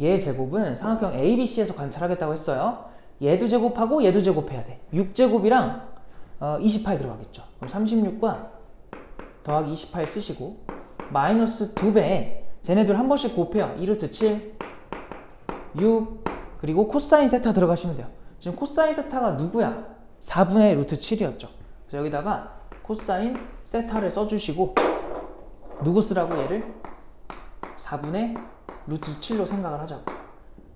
얘 제곱은 삼각형 ABC에서 관찰하겠다고 했어요. 얘도 제곱하고 얘도 제곱해야 돼. 6제곱이랑 28 들어가겠죠. 그럼 36과 더하기 28 쓰시고, 마이너스 2배에 쟤네들 한 번씩 곱해요. 2루트 7, 6, 그리고 코사인 세타 들어가시면 돼요. 지금 코사인 세타가 누구야? 4분의 루트 7이었죠. 그래서 여기다가 코사인 세타를 써주시고, 누구 쓰라고? 얘를 4분의 루트 7로 생각을 하자고.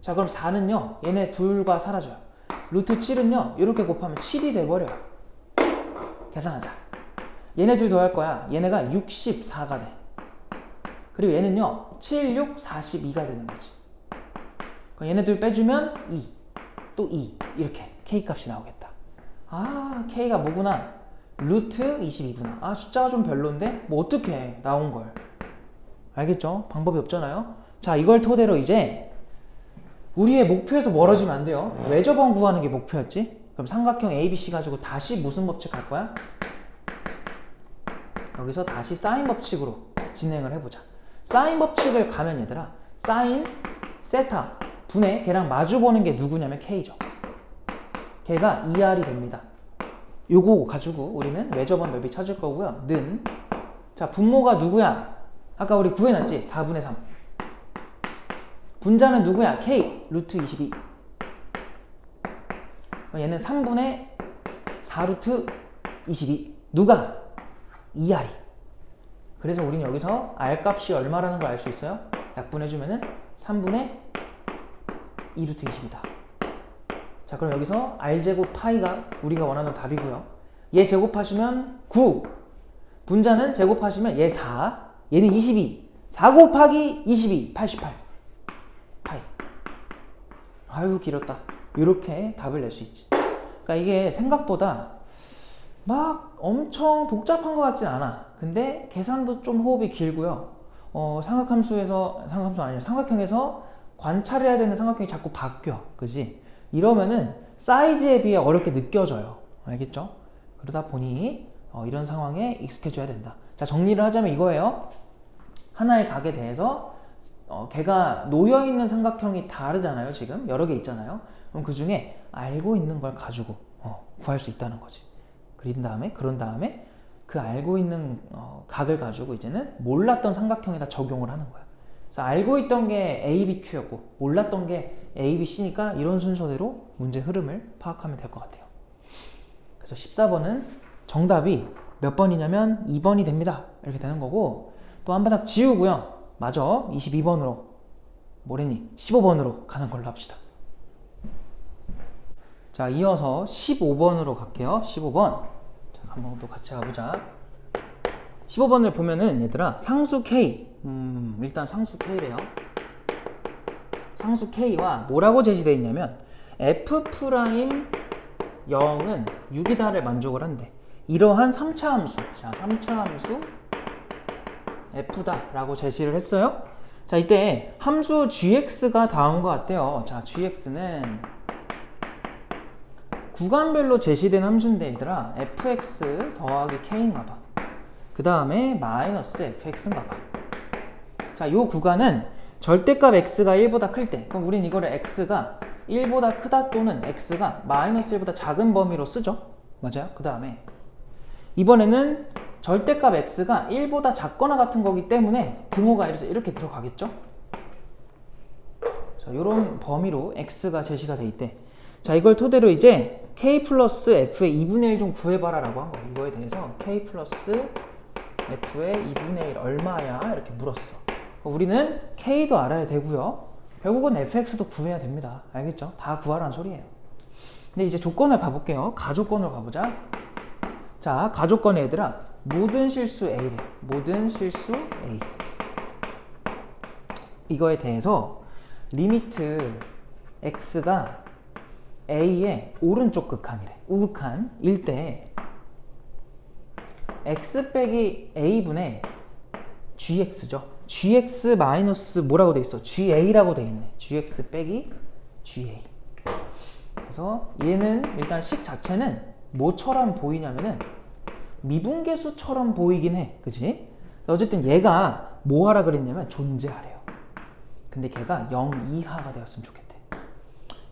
자, 그럼 4는요 얘네 둘과 사라져요. 루트 7은요 이렇게 곱하면 7이 돼버려요. 계산하자. 얘네 둘 더할 거야. 얘네가 64가 돼. 그리고 얘는요 7, 6, 42가 되는 거지. 그럼 얘네 둘 빼주면 2, 또 2, 이렇게 K 값이 나오겠다. 아, K가 뭐구나? 루트 22구나. 아, 숫자가 좀 별론데? 뭐 어떻게 나온 걸. 알겠죠? 방법이 없잖아요. 자, 이걸 토대로 이제 우리의 목표에서 멀어지면 안 돼요. 외접원 구하는 게 목표였지? 그럼 삼각형 ABC 가지고 다시 무슨 법칙 할 거야? 여기서 다시 사인 법칙으로 진행을 해보자. 사인 법칙을 가면 얘들아, 사인 세타 분의 걔랑 마주 보는 게 누구냐면 K죠. 걔가 2R이 됩니다. 요거 가지고 우리는 외접원 넓이 찾을 거고요. 는, 자, 분모가 누구야? 아까 우리 구해놨지? 4분의 3. 분자는 누구야? K, 루트 22. 얘는 3분의 4루트 22. 누가? 2R이. 그래서 우리는 여기서 R 값이 얼마라는 걸 알 수 있어요? 약분해주면은 3분의 2루트 20이다. 자, 그럼 여기서 R제곱 파이가 우리가 원하는 답이고요. 얘 제곱하시면 9. 분자는 제곱하시면 얘 4. 얘는 22. 4 곱하기 22. 88. 파이. 아유, 길었다. 이렇게 답을 낼 수 있지. 그러니까 이게 생각보다 막 엄청 복잡한 것 같진 않아. 근데 계산도 좀 호흡이 길고요. 삼각형에서 관찰해야 되는 삼각형이 자꾸 바뀌어. 그지? 이러면은 사이즈에 비해 어렵게 느껴져요. 알겠죠? 그러다 보니 이런 상황에 익숙해져야 된다. 자, 정리를 하자면 이거예요. 하나의 각에 대해서 걔가 놓여있는 삼각형이 다르잖아요. 지금 여러 개 있잖아요. 그럼 그 중에 알고 있는 걸 가지고 구할 수 있다는 거지. 그런 다음에 그 알고 있는 각을 가지고 이제는 몰랐던 삼각형에다 적용을 하는 거야. 그래서 알고 있던 게 ABQ였고 몰랐던 게 ABC니까 이런 순서대로 문제 흐름을 파악하면 될 것 같아요. 그래서 14번은 정답이 몇 번이냐면 2번이 됩니다. 이렇게 되는 거고, 또 한 바닥 지우고요. 맞아. 22번으로 뭐래니? 15번으로 가는 걸로 합시다. 자, 이어서 15번으로 갈게요. 15번. 자, 한번 또 같이 가보자. 15번을 보면은 얘들아, 상수 K. 일단 상수 K래요. 상수 K와 뭐라고 제시되어 있냐면 F'0은 6이다를 만족을 한대. 이러한 3차 함수. 자, 3차 함수 F다 라고 제시를 했어요. 자, 이때 함수 gx가 다음과 같대요. 자, gx는 구간별로 제시된 함수인데 얘들아, fx 더하기 k인가 봐. 그 다음에 마이너스 fx인가 봐. 자, 요 구간은 절대값 x가 1보다 클 때, 그럼 우린 이거를 x가 1보다 크다 또는 x가 마이너스 1보다 작은 범위로 쓰죠. 맞아요? 그 다음에 이번에는 절대값 x가 1보다 작거나 같은 거기 때문에 등호가 이렇게 들어가겠죠? 자, 이런 범위로 x가 제시가 돼 있대. 자, 이걸 토대로 이제 k 플러스 f의 2분의 1 좀 구해봐라 라고 한 거야. 이거에 대해서 k 플러스 f의 2분의 1 얼마야? 이렇게 물었어. 우리는 k도 알아야 되고요. 결국은 fx도 구해야 됩니다. 알겠죠? 다 구하라는 소리예요. 근데 이제 조건을 가볼게요. 가조건으로 가보자. 자, 가조건 얘들아, 모든 실수 A래. 모든 실수 A. 이거에 대해서 리미트 X가 A의 오른쪽 극한이래. 우극한일 때 X 빼기 A분의 GX죠. GX 마이너스 뭐라고 돼 있어? GA라고 돼 있네. GX 빼기 GA. 그래서 얘는 일단 식 자체는 뭐처럼 보이냐면은 미분계수처럼 보이긴 해. 그치? 어쨌든 얘가 뭐 하라 그랬냐면 존재하래요. 근데 걔가 0 이하가 되었으면 좋겠대.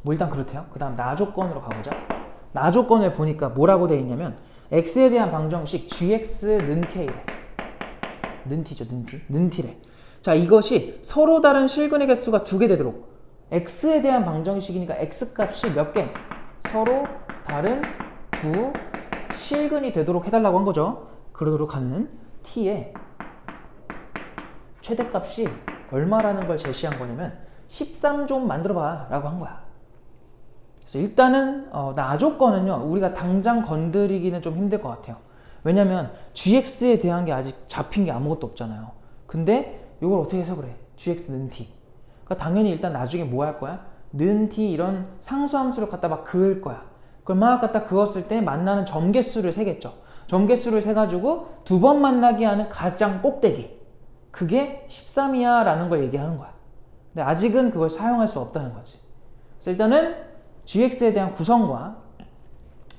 뭐 일단 그렇대요. 그 다음 나조건으로 가보자. 나조건을 보니까 뭐라고 돼 있냐면 x에 대한 방정식 gx는 k래. 는 t죠. 는 t래. 자, 이것이 서로 다른 실근의 개수가 2개 되도록, x에 대한 방정식이니까 x값이 몇 개? 서로 다른 두 실근이 되도록 해달라고 한 거죠. 그러도록 하는 t의 최대값이 얼마라는 걸 제시한 거냐면 13좀 만들어봐 라고 한 거야. 그래서 일단은 나조건은요, 우리가 당장 건드리기는 좀 힘들 것 같아요. 왜냐면 gx에 대한 게 아직 잡힌 게 아무것도 없잖아요. 근데 이걸 어떻게 해석을 해? gx 는 t. 그러니까 당연히 일단 나중에 뭐 할 거야? 는 t 이런 상수함수를 갖다 막 그을 거야. 그걸 막 갖다 그었을 때 만나는 점개수를 세겠죠. 점개수를 세가지고 2번 만나게 하는 가장 꼭대기. 그게 13이야 라는 걸 얘기하는 거야. 근데 아직은 그걸 사용할 수 없다는 거지. 그래서 일단은 gx에 대한 구성과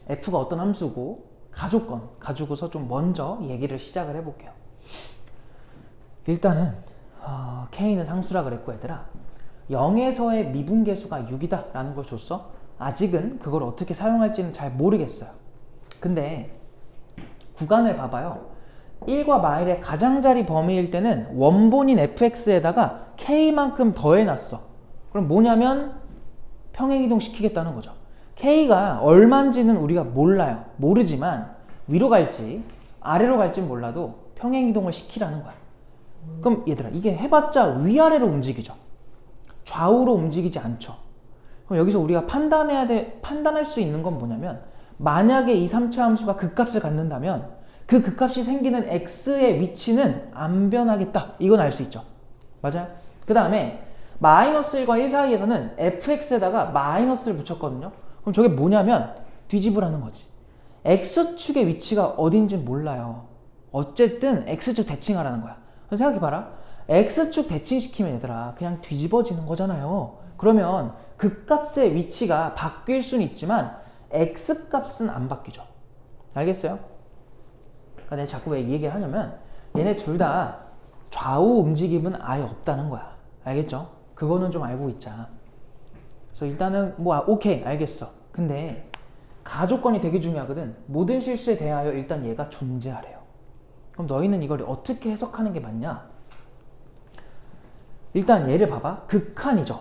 f가 어떤 함수고 가조건 가지고서 좀 먼저 얘기를 시작을 해볼게요. 일단은 k는 상수라 그랬고 얘들아, 0에서의 미분계수가 6이다 라는 걸 줬어. 아직은 그걸 어떻게 사용할지는 잘 모르겠어요. 근데 구간을 봐봐요. 1과 마일의 가장자리 범위일 때는 원본인 fx에다가 k만큼 더해놨어. 그럼 뭐냐면 평행이동 시키겠다는 거죠. k가 얼마인지는 우리가 몰라요. 모르지만 위로 갈지 아래로 갈지 몰라도 평행이동을 시키라는 거야. 그럼 얘들아, 이게 해봤자 위아래로 움직이죠. 좌우로 움직이지 않죠. 그럼 여기서 우리가 판단할 수 있는 건 뭐냐면, 만약에 이 3차 함수가 극값을 갖는다면 그 극값이 생기는 x의 위치는 안 변하겠다. 이건 알 수 있죠. 맞아요? 그 다음에 마이너스 1과 1 사이에서는 fx에다가 마이너스를 붙였거든요. 그럼 저게 뭐냐면 뒤집으라는 거지. x축의 위치가 어딘지 몰라요. 어쨌든 x축 대칭하라는 거야. 생각해봐라. x축 대칭시키면 얘들아 그냥 뒤집어지는 거잖아요. 그러면 극값의 위치가 바뀔 수는 있지만 x값은 안 바뀌죠. 알겠어요? 그러니까 내가 자꾸 왜 이 얘기를 하냐면 얘네 둘 다 좌우 움직임은 아예 없다는 거야. 알겠죠? 그거는 좀 알고 있자. 그래서 일단은 오케이 알겠어. 근데 가조건이 되게 중요하거든. 모든 실수에 대하여 일단 얘가 존재하래요. 그럼 너희는 이걸 어떻게 해석하는 게 맞냐? 일단 얘를 봐봐. 극한이죠.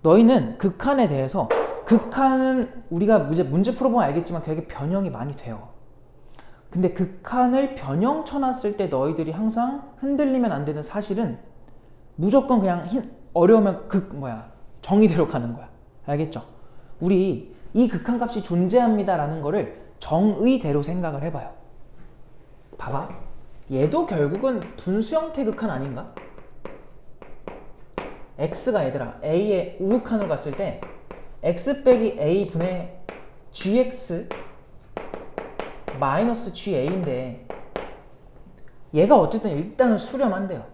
너희는 극한에 대해서, 극한은 우리가 이제 문제 풀어보면 알겠지만 되게 변형이 많이 돼요. 근데 극한을 변형 쳐놨을 때 너희들이 항상 흔들리면 안 되는 사실은 무조건 그냥 어려우면 정의대로 가는 거야. 알겠죠? 우리 이 극한값이 존재합니다라는 거를 정의대로 생각을 해봐요. 봐봐. 얘도 결국은 분수 형태 극한 아닌가? x가 얘들아 a의 우극한으로 갔을 때 x 빼기 a 분의 gx 마이너스 ga인데 얘가 어쨌든 일단은 수렴한대요.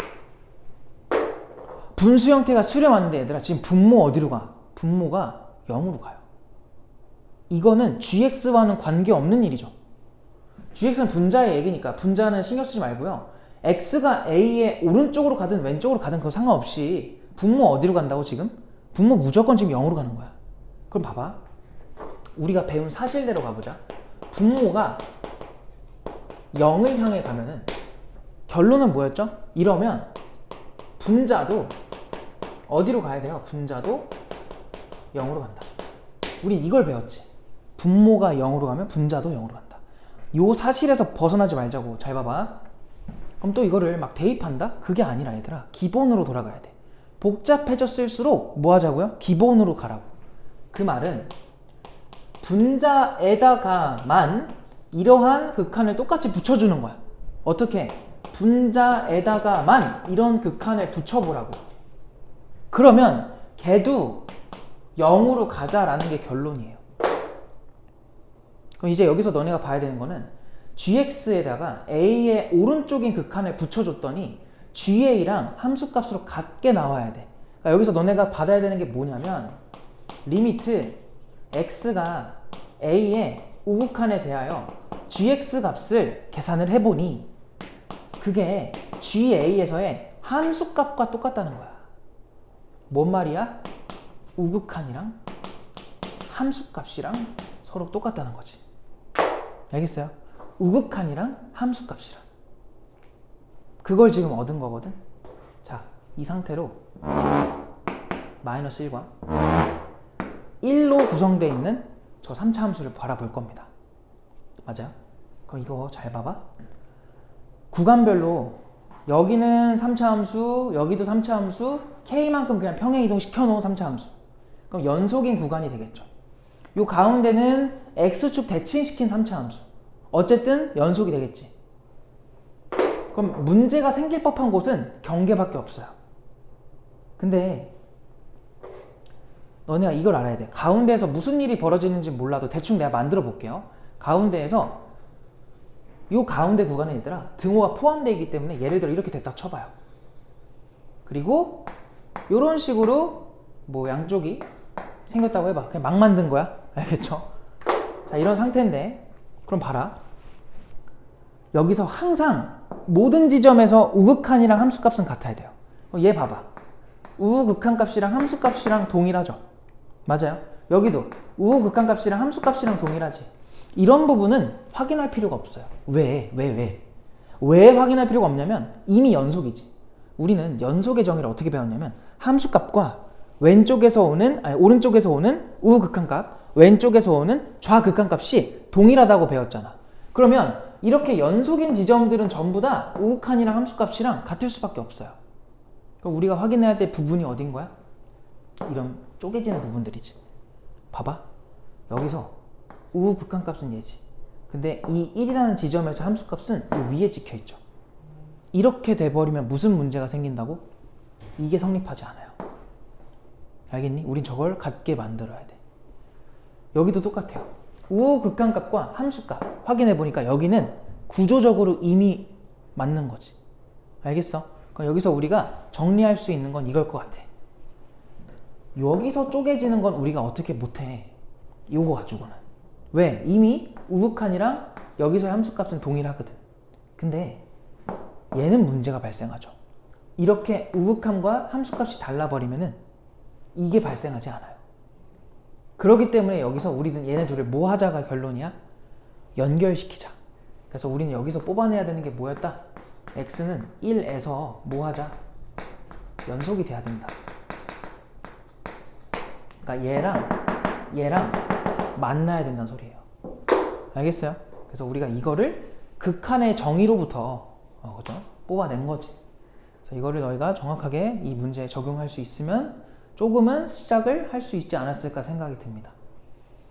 분수 형태가 수렴하는데 얘들아 지금 분모 어디로 가? 분모가 0으로 가요. 이거는 gx와는 관계없는 일이죠. gx는 분자의 얘기니까 분자는 신경 쓰지 말고요. x가 a의 오른쪽으로 가든 왼쪽으로 가든 그거 상관없이 분모 어디로 간다고 지금? 분모 무조건 지금 0으로 가는 거야. 그럼 봐봐. 우리가 배운 사실대로 가보자. 분모가 0을 향해 가면은 결론은 뭐였죠? 이러면 분자도 어디로 가야 돼요? 분자도 0으로 간다. 우린 이걸 배웠지. 분모가 0으로 가면 분자도 0으로 간다. 요 사실에서 벗어나지 말자고. 잘 봐봐. 그럼 또 이거를 막 대입한다? 그게 아니라 얘들아 기본으로 돌아가야 돼. 복잡해졌을수록 뭐 하자고요? 기본으로 가라고. 그 말은 분자에다가만 이러한 극한을 똑같이 붙여주는 거야. 어떻게? 분자에다가만 이런 극한을 붙여보라고. 그러면 걔도 0으로 가자라는 게 결론이에요. 그럼 이제 여기서 너네가 봐야 되는 거는 gx에다가 a의 오른쪽인 극한을 붙여줬더니 ga랑 함수값으로 같게 나와야 돼. 그러니까 여기서 너네가 받아야 되는 게 뭐냐면 리미트 x가 a의 우극한에 대하여 gx 값을 계산을 해보니 그게 ga에서의 함수값과 똑같다는 거야. 뭔 말이야? 우극한이랑 함수값이랑 서로 똑같다는 거지. 알겠어요? 우극한이랑 함수값이랑 그걸 지금 얻은 거거든. 자, 이 상태로 마이너스 1과 1로 구성되어 있는 저 3차 함수를 바라볼 겁니다. 맞아요? 그럼 이거 잘 봐봐. 구간별로 여기는 3차 함수, 여기도 3차 함수, k만큼 그냥 평행 이동시켜 놓은 3차 함수. 그럼 연속인 구간이 되겠죠. 요 가운데는 x축 대칭시킨 3차 함수. 어쨌든 연속이 되겠지. 그럼 문제가 생길 법한 곳은 경계밖에 없어요. 근데 너네가 이걸 알아야 돼. 가운데에서 무슨 일이 벌어지는지 몰라도 대충 내가 만들어 볼게요. 가운데에서 요 가운데 구간에 얘들아 등호가 포함되어 있기 때문에 예를 들어 이렇게 됐다 쳐봐요. 그리고 요런 식으로 뭐 양쪽이 생겼다고 해봐. 그냥 막 만든 거야. 알겠죠? 자, 이런 상태인데 그럼 봐라. 여기서 항상 모든 지점에서 우극한이랑 함수값은 같아야 돼요. 얘 봐봐. 우극한값이랑 함수값이랑 동일하죠. 맞아요. 여기도 우극한값이랑 함수값이랑 동일하지. 이런 부분은 확인할 필요가 없어요. 왜 확인할 필요가 없냐면 이미 연속이지. 우리는 연속의 정의를 어떻게 배웠냐면 함수값과 왼쪽에서 오는 오른쪽에서 오는 우극한값, 왼쪽에서 오는 좌극한값이 동일하다고 배웠잖아. 그러면 이렇게 연속인 지점들은 전부 다 우극한이랑 함수값이랑 같을 수밖에 없어요. 그럼 우리가 확인해야 될 부분이 어딘 거야? 이런 쪼개지는 부분들이지. 봐봐. 여기서 우극한값은 얘지. 근데 이 1이라는 지점에서 함수값은 이 위에 찍혀있죠. 이렇게 돼버리면 무슨 문제가 생긴다고? 이게 성립하지 않아요. 알겠니? 우린 저걸 같게 만들어야 돼. 여기도 똑같아요. 우극한값과 함수값 확인해보니까 여기는 구조적으로 이미 맞는 거지. 알겠어? 그럼 여기서 우리가 정리할 수 있는 건 이걸 것 같아. 여기서 쪼개지는 건 우리가 어떻게 못해. 요거 가지고는. 왜? 이미 우극한이랑 여기서의 함수값은 동일하거든. 근데 얘는 문제가 발생하죠. 이렇게 우극함과 함수값이 달라버리면은 이게 발생하지 않아요. 그렇기 때문에 여기서 우리는 얘네 둘을 뭐 하자가 결론이야? 연결시키자. 그래서 우리는 여기서 뽑아내야 되는 게 뭐였다? x는 1에서 뭐 하자? 연속이 돼야 된다. 그러니까 얘랑 만나야 된다는 소리예요. 알겠어요? 그래서 우리가 이거를 극한의 정의로부터 그죠? 뽑아낸 거지. 그래서 이거를 너희가 정확하게 이 문제에 적용할 수 있으면 조금은 시작을 할 수 있지 않았을까 생각이 듭니다.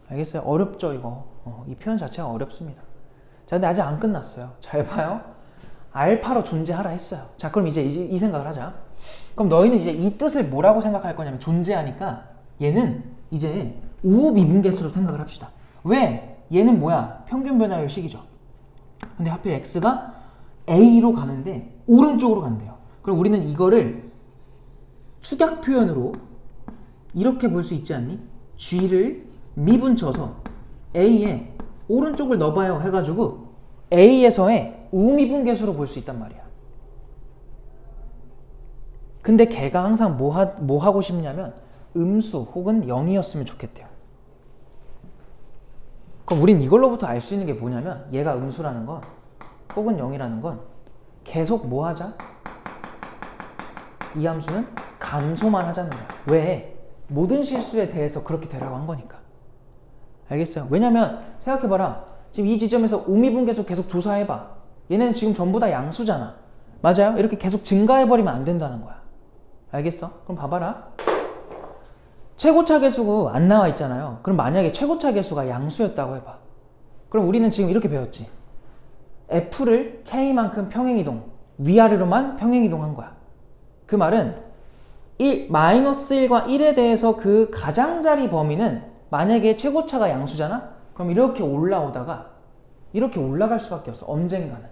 알겠어요? 어렵죠 이거. 이 표현 자체가 어렵습니다. 자, 근데 아직 안 끝났어요. 잘 봐요. 알파로 존재하라 했어요. 자, 그럼 이제 이 생각을 하자. 그럼 너희는 이제 이 뜻을 뭐라고 생각할 거냐면 존재하니까 얘는 이제 우미분계수로 생각을 합시다. 왜? 얘는 뭐야? 평균 변화율 식이죠. 근데 하필 x가 a로 가는데 오른쪽으로 간대요. 그럼 우리는 이거를 축약 표현으로 이렇게 볼 수 있지 않니? g를 미분쳐서 a에 오른쪽을 넣어봐요 해가지고 a에서의 우미분계수로 볼 수 있단 말이야. 근데 걔가 항상 뭐 하고 싶냐면 음수 혹은 0이었으면 좋겠대요. 그럼 우린 이걸로부터 알 수 있는 게 뭐냐면 얘가 음수라는 건 혹은 0이라는 건 계속 뭐 하자? 이 함수는 감소만 하자는 거야. 왜? 모든 실수에 대해서 그렇게 되라고 한 거니까. 알겠어요? 왜냐면 생각해봐라. 지금 이 지점에서 우미분계수 계속 조사해봐. 얘네는 지금 전부 다 양수잖아. 맞아요? 이렇게 계속 증가해버리면 안 된다는 거야. 알겠어? 그럼 봐봐라. 최고차 계수가 안 나와 있잖아요. 그럼 만약에 최고차 계수가 양수였다고 해봐. 그럼 우리는 지금 이렇게 배웠지. f를 k만큼 평행이동, 위아래로만 평행이동한 거야. 그 말은 -1과 1에 대해서 그 가장자리 범위는 만약에 최고차가 양수잖아? 그럼 이렇게 올라오다가 이렇게 올라갈 수밖에 없어. 언젠가는.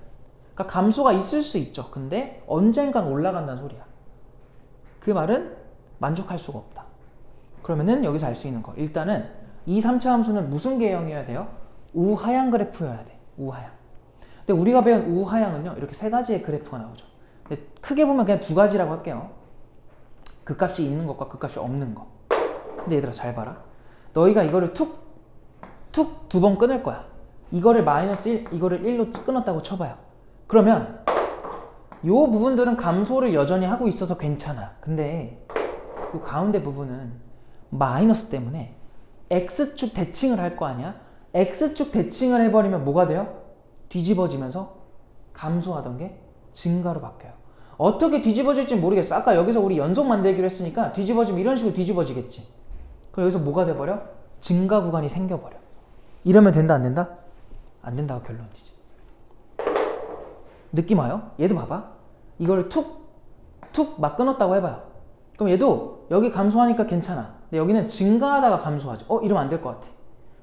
그러니까 감소가 있을 수 있죠. 근데 언젠간 올라간다는 소리야. 그 말은 만족할 수가 없다. 그러면은 여기서 알 수 있는 거. 일단은 이 3차 함수는 무슨 계형이어야 돼요? 우하향 그래프여야 돼. 우하향. 근데 우리가 배운 우하향은요. 이렇게 세 가지의 그래프가 나오죠. 근데 크게 보면 그냥 두 가지라고 할게요. 극값이 있는 것과 극값이 없는 거. 근데 얘들아 잘 봐라. 너희가 이거를 툭 두 번 끊을 거야. 이거를 -1, 이거를 1로 끊었다고 쳐봐요. 그러면 요 부분들은 감소를 여전히 하고 있어서 괜찮아. 근데 요 가운데 부분은 마이너스 때문에 x축 대칭을 할 거 아니야? x축 대칭을 해버리면 뭐가 돼요? 뒤집어지면서 감소하던 게 증가로 바뀌어요. 어떻게 뒤집어질지 모르겠어. 아까 여기서 우리 연속 만들기로 했으니까 뒤집어지면 이런 식으로 뒤집어지겠지. 그럼 여기서 뭐가 돼버려? 증가 구간이 생겨버려. 이러면 된다 안 된다? 안 된다가 결론이지. 느낌 와요? 얘도 봐봐. 이걸 툭 막 끊었다고 해봐요. 그럼 얘도 여기 감소하니까 괜찮아. 근데 여기는 증가하다가 감소하죠. 이러면 안 될 것 같아.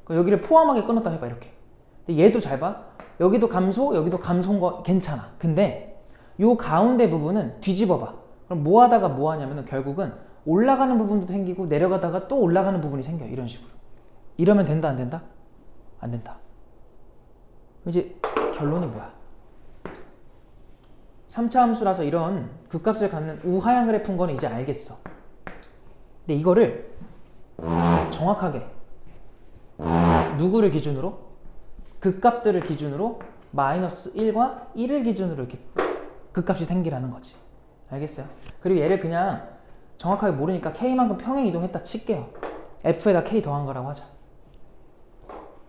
그럼 여기를 포함하게 끊었다 해봐 이렇게. 근데 얘도 잘 봐. 여기도 감소, 여기도 감소인 거 괜찮아. 근데 요 가운데 부분은 뒤집어봐. 그럼 뭐 하다가 뭐 하냐면은 결국은 올라가는 부분도 생기고 내려가다가 또 올라가는 부분이 생겨. 이런 식으로. 이러면 된다 안 된다? 안 된다. 이제 결론이 뭐야? 3차 함수라서 이런 극값을 갖는 우하향 그래프인 거는 이제 알겠어. 근데 이거를 정확하게 누구를 기준으로? 극값들을 기준으로 -1과 1을 기준으로 이렇게 극값이 생기라는 거지. 알겠어요? 그리고 얘를 그냥 정확하게 모르니까 k만큼 평행 이동했다 칠게요. f에다 k 더한 거라고 하자.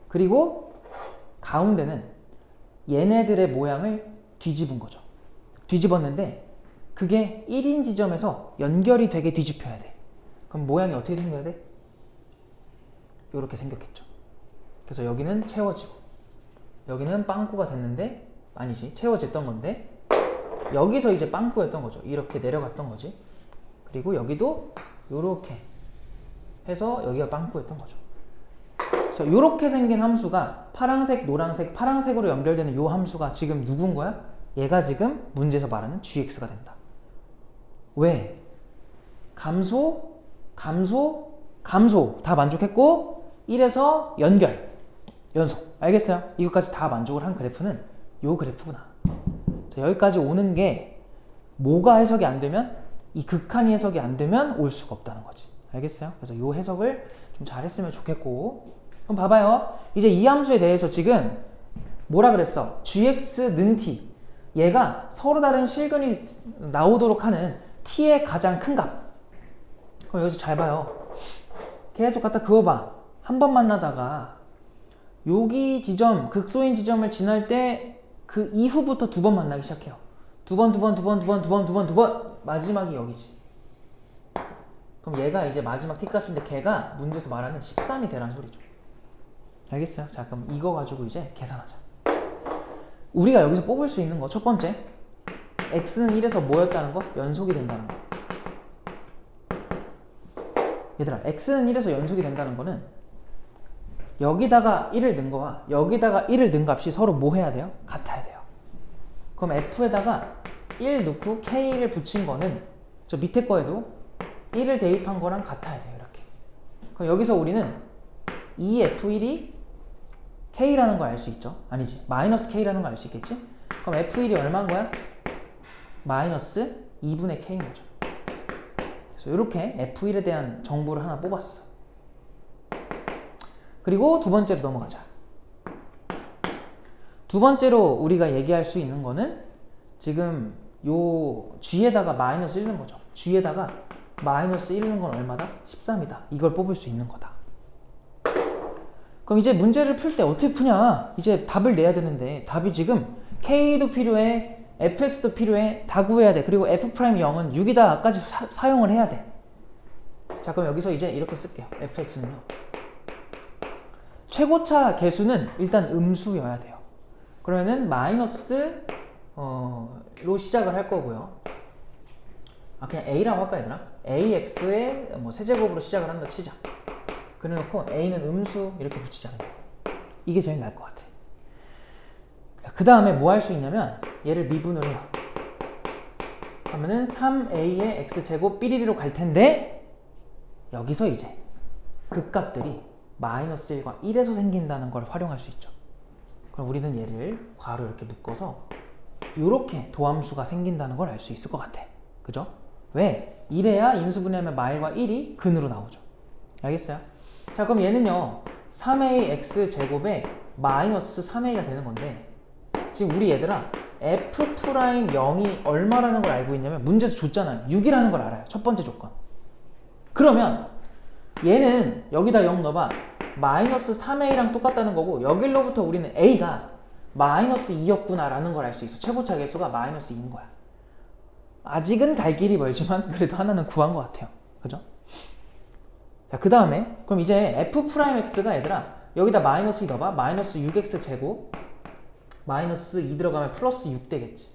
그리고 가운데는 얘네들의 모양을 뒤집은 거죠. 뒤집었는데 그게 1인 지점에서 연결이 되게 뒤집혀야 돼. 그럼 모양이 어떻게 생겨야 돼? 이렇게 생겼겠죠. 그래서 여기는 채워지고 여기는 빵꾸가 됐는데 아니지 채워졌던 건데 여기서 이제 빵꾸였던 거죠. 이렇게 내려갔던 거지. 그리고 여기도 이렇게 해서 여기가 빵꾸였던 거죠. 그래서 이렇게 생긴 함수가 파란색, 노란색, 파란색으로 연결되는 이 함수가 지금 누군 거야? 얘가 지금 문제에서 말하는 gx가 된다. 왜? 감소 다 만족했고 1에서 연속. 알겠어요? 이것까지 다 만족을 한 그래프는 요 그래프구나. 자, 여기까지 오는 게 뭐가 해석이 안 되면 이 극한이 해석이 안 되면 올 수가 없다는 거지. 알겠어요? 그래서 요 해석을 좀 잘했으면 좋겠고. 그럼 봐봐요. 이제 이 함수에 대해서 지금 뭐라 그랬어? gx는 t. 얘가 서로 다른 실근이 나오도록 하는 t의 가장 큰 값. 그럼 여기서 잘 봐요. 계속 갖다 그어봐. 한 번 만나다가 여기 지점, 극소인 지점을 지날 때 그 이후부터 두 번 만나기 시작해요. 두 번, 마지막이 여기지. 그럼 얘가 이제 마지막 t값인데 걔가 문제에서 말하는 13이 되라는 소리죠. 알겠어요? 자, 그럼 이거 가지고 이제 계산하자. 우리가 여기서 뽑을 수 있는 거 첫 번째, x는 1에서 뭐였다는 거? 연속이 된다는 거. 얘들아, x는 1에서 연속이 된다는 거는 여기다가 1을 넣은 거와 여기다가 1을 넣은 값이 서로 뭐 해야 돼요? 같아야 돼요. 그럼 f에다가 1 넣고 k를 붙인 거는 저 밑에 거에도 1을 대입한 거랑 같아야 돼요. 이렇게. 그럼 여기서 우리는 이 f1이 k라는 걸 알 수 있죠? 아니지. 마이너스 k라는 걸 알 수 있겠지? 그럼 f1이 얼마인 거야? 마이너스 2분의 k인 거죠. 그래서 이렇게 f1에 대한 정보를 하나 뽑았어. 그리고 두 번째로 넘어가자. 두 번째로 우리가 얘기할 수 있는 거는 지금 요 g에다가 마이너스 1는 거죠. g에다가 마이너스 1는 건 얼마다? 13이다. 이걸 뽑을 수 있는 거다. 그럼 이제 문제를 풀 때 어떻게 푸냐? 이제 답을 내야 되는데 답이 지금 k도 필요해, fx도 필요해, 다 구해야 돼. 그리고 f'0은 6이다까지 사용을 해야 돼. 자, 그럼 여기서 이제 이렇게 쓸게요. fx는요. 최고차 개수는 일단 음수여야 돼요. 그러면은 마이너스로 시작을 할 거고요. 아, 그냥 a라고 할까 얘들아? ax의 뭐 세제곱으로 시작을 한다 치자. 그래놓고 a는 음수 이렇게 붙이자는 거예요. 이게 제일 나을 것 같아. 그 다음에 뭐 할 수 있냐면 얘를 미분을 해요. 그러면은 3a의 x제곱 삐리리로 갈 텐데 여기서 이제 그 값들이 마이너스 1과 1에서 생긴다는 걸 활용할 수 있죠. 그럼 우리는 얘를 괄호 이렇게 묶어서 이렇게 도함수가 생긴다는 걸 알 수 있을 것 같아. 그죠? 왜? 이래야 인수분해하면 마일과 1이 근으로 나오죠. 알겠어요? 자, 그럼 얘는요 3a x제곱에 마이너스 3a가 되는 건데 지금 우리 얘들아 f'0이 얼마라는 걸 알고 있냐면 문제에서 줬잖아요. 6이라는 걸 알아요. 첫 번째 조건. 그러면 얘는 여기다 0 넣어봐. 마이너스 3a랑 똑같다는 거고 여기로부터 우리는 a가 마이너스 2였구나 라는 걸 알 수 있어. 최고차 개수가 마이너스 2인 거야. 아직은 갈 길이 멀지만 그래도 하나는 구한 것 같아요. 그죠? 자, 그 다음에 그럼 이제 f'x가 얘들아 여기다 마이너스 2 넣어봐. 마이너스 6x 제곱 마이너스 2 들어가면 플러스 6 되겠지.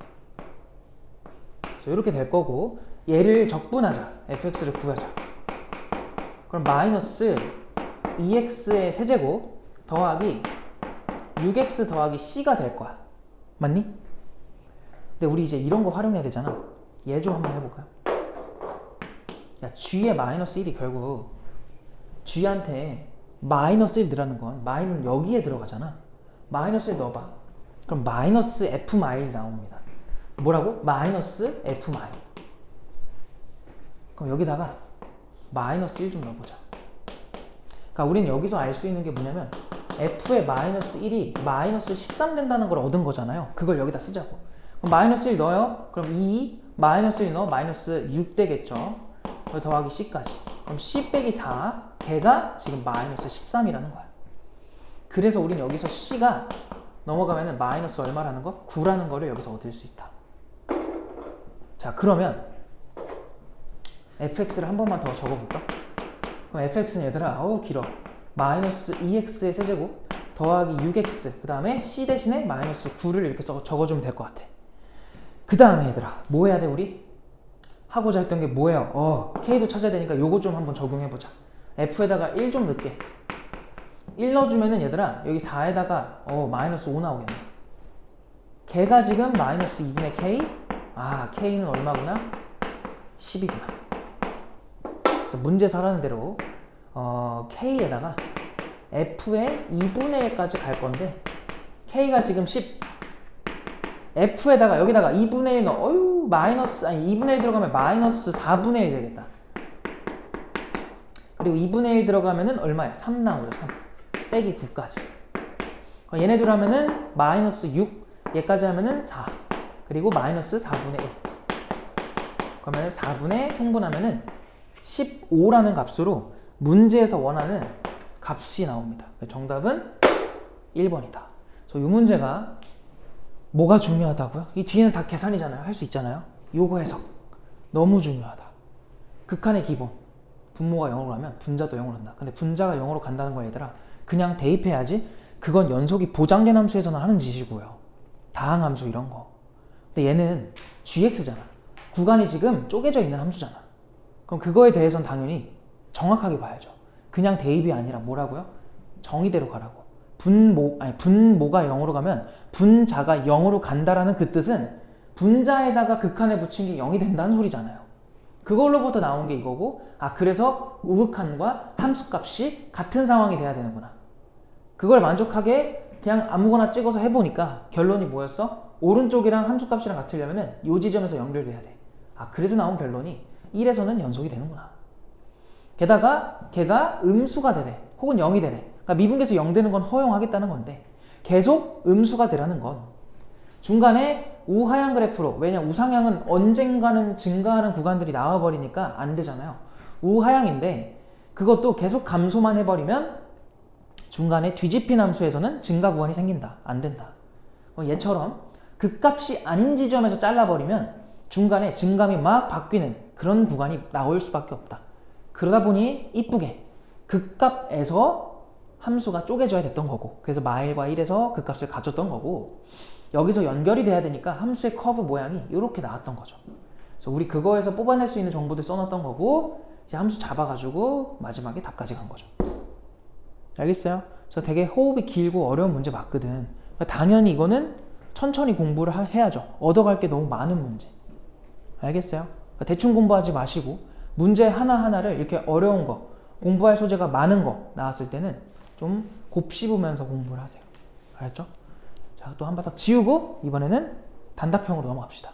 그래서 이렇게 될 거고 얘를 적분하자. fx를 구하자. 그럼 마이너스 2x의 세제곱 더하기 6x 더하기 c가 될 거야. 맞니? 근데 우리 이제 이런 거 활용해야 되잖아. 얘 좀 한번 해볼까요? 야, g의 마이너스 1이 결국 g한테 마이너스 1 넣으라는 건 마이는 여기에 들어가잖아. 마이너스 1 넣어봐. 그럼 마이너스 f 마일 나옵니다. 뭐라고? 마이너스 f 마일. 그럼 여기다가 마이너스 1 좀 넣어보자. 그러니까 우리는 여기서 알 수 있는 게 뭐냐면 f의 마이너스 1이 마이너스 13 된다는 걸 얻은 거잖아요. 그걸 여기다 쓰자고. 그럼 마이너스 1 넣어요. 그럼 2 마이너스 1 넣어 마이너스 6 되겠죠. 거기 더하기 c까지. 그럼 c 빼기 4 걔가 지금 마이너스 13이라는 거야. 그래서 우리는 여기서 c가 넘어가면은 마이너스 얼마라는 거? 9라는 거를 여기서 얻을 수 있다. 자, 그러면 fx를 한 번만 더 적어볼까? 그럼 fx는 얘들아 길어. 마이너스 2x의 세제곱 더하기 6x 그 다음에 c 대신에 마이너스 9를 이렇게 적어주면 될 것 같아. 그 다음에 얘들아 뭐 해야 돼 우리? 하고자 했던 게 뭐예요? k도 찾아야 되니까 요거 좀 한번 적용해보자. f에다가 1 좀 넣을게. 1 넣어주면은 얘들아 여기 4에다가 마이너스 5 나오겠네. 걔가 지금 마이너스 2분의 k. k는 얼마구나? 10이구나. 그래서 문제에서 하라는 대로 k에다가 f의 2분의 1까지 갈 건데 k가 지금 10. f에다가 여기다가 2분의 1 넣어. 마이너스 2분의 1 들어가면 마이너스 4분의 1 되겠다. 그리고 2분의 1 들어가면은 얼마야? 3 나오죠. 3 빼기 9까지. 얘네 둘 하면은 마이너스 6, 얘까지 하면은 4, 그리고 마이너스 4분의 1. 그러면은 4분의 통분하면은 15라는 값으로 문제에서 원하는 값이 나옵니다. 정답은 1번이다. 그래서 이 문제가 뭐가 중요하다고요? 이 뒤에는 다 계산이잖아요. 할 수 있잖아요. 요거 해석 너무 중요하다. 극한의 기본. 분모가 0으로 가면 분자도 0으로 간다. 근데 분자가 0으로 간다는 거 얘들아 그냥 대입해야지. 그건 연속이 보장된 함수에서는 하는 짓이고요. 다항함수 이런 거. 근데 얘는 gx잖아. 구간이 지금 쪼개져 있는 함수잖아. 그럼 그거에 대해서는 당연히 정확하게 봐야죠. 그냥 대입이 아니라 뭐라고요? 정의대로 가라고. 분모가 0으로 가면 분자가 0으로 간다라는 그 뜻은 분자에다가 극한에 붙인 게 0이 된다는 소리잖아요. 그걸로부터 나온 게 이거고, 아 그래서 우극한과 함수값이 같은 상황이 돼야 되는구나. 그걸 만족하게 그냥 아무거나 찍어서 해보니까 결론이 뭐였어? 오른쪽이랑 함수값이랑 같으려면은 요 지점에서 연결돼야 돼. 아 그래서 나온 결론이 1에서는 연속이 되는구나. 게다가 걔가 음수가 되래 혹은 0이 되래. 그러니까 미분계수 0 되는 건 허용하겠다는 건데 계속 음수가 되라는 건 중간에 우하향 그래프로, 왜냐 우상향은 언젠가는 증가하는 구간들이 나와버리니까 안 되잖아요. 우하향인데 그것도 계속 감소만 해버리면 중간에 뒤집힌 함수에서는 증가 구간이 생긴다. 안 된다. 얘처럼 극값이 아닌 지점에서 잘라버리면 중간에 증감이 막 바뀌는 그런 구간이 나올 수밖에 없다. 그러다 보니 이쁘게 극값에서 함수가 쪼개져야 됐던 거고, 그래서 마일과 1에서 극값을 가졌던 거고, 여기서 연결이 돼야 되니까 함수의 커브 모양이 이렇게 나왔던 거죠. 그래서 우리 그거에서 뽑아낼 수 있는 정보들 써놨던 거고, 이제 함수 잡아가지고 마지막에 답까지 간 거죠. 알겠어요? 그래서 되게 호흡이 길고 어려운 문제 맞거든. 그러니까 당연히 이거는 천천히 공부를 해야죠. 얻어갈 게 너무 많은 문제. 알겠어요? 그러니까 대충 공부하지 마시고 문제 하나하나를 이렇게 어려운 거, 공부할 소재가 많은 거 나왔을 때는 좀 곱씹으면서 공부를 하세요. 알았죠? 자, 또 한 바닥 지우고 이번에는 단답형으로 넘어갑시다.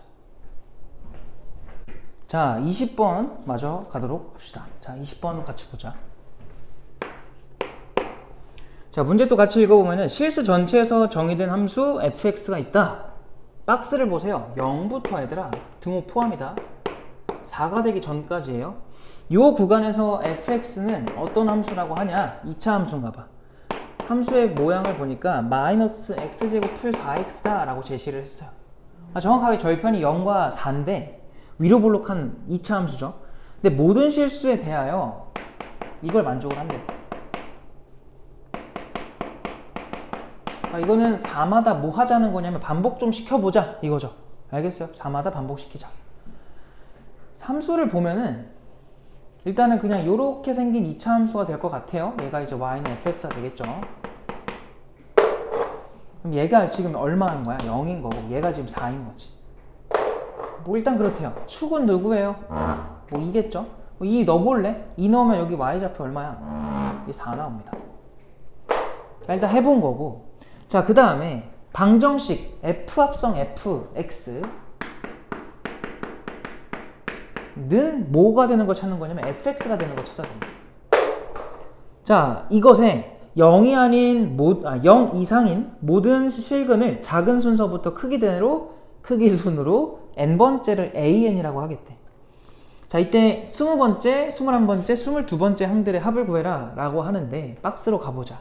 자, 20번 마저 가도록 합시다. 자, 20번 같이 보자. 자, 문제 또 같이 읽어보면은 실수 전체에서 정의된 함수 fx가 있다. 박스를 보세요. 0부터 얘들아 등호 포함이다. 4가 되기 전까지예요. 이 구간에서 fx는 어떤 함수라고 하냐? 2차 함수인가 봐. 함수의 모양을 보니까 마이너스 x제곱 풀 4x다 라고 제시를 했어요. 정확하게 저희 편이 0과 4인데 위로 볼록한 2차 함수죠. 근데 모든 실수에 대하여 이걸 만족을 한대요. 이거는 4마다 뭐 하자는 거냐면 반복 좀 시켜보자 이거죠. 알겠어요? 4마다 반복시키자. 함수를 보면은 일단은 그냥 이렇게 생긴 2차 함수가 될 것 같아요. 얘가 이제 y는 fx가 되겠죠. 그럼 얘가 지금 얼마인 거야? 0인 거고 얘가 지금 4인 거지. 뭐 일단 그렇대요. 축은 누구예요? 뭐 2겠죠? 뭐 2 넣어볼래? 2 넣으면 여기 y좌표 얼마야? 이게 4 나옵니다. 자, 일단 해본 거고, 자 그 다음에 방정식 f 합성 fx 는 뭐가 되는 걸 찾는 거냐면 fx가 되는 걸 찾아야 됩니다. 자, 이것에 0이 아닌 0 이상인 모든 실근을 작은 순서부터 크기대로 크기 순으로 n번째를 an이라고 하겠대. 자, 이때 20번째, 21번째, 22번째 항들의 합을 구해라 라고 하는데 박스로 가보자.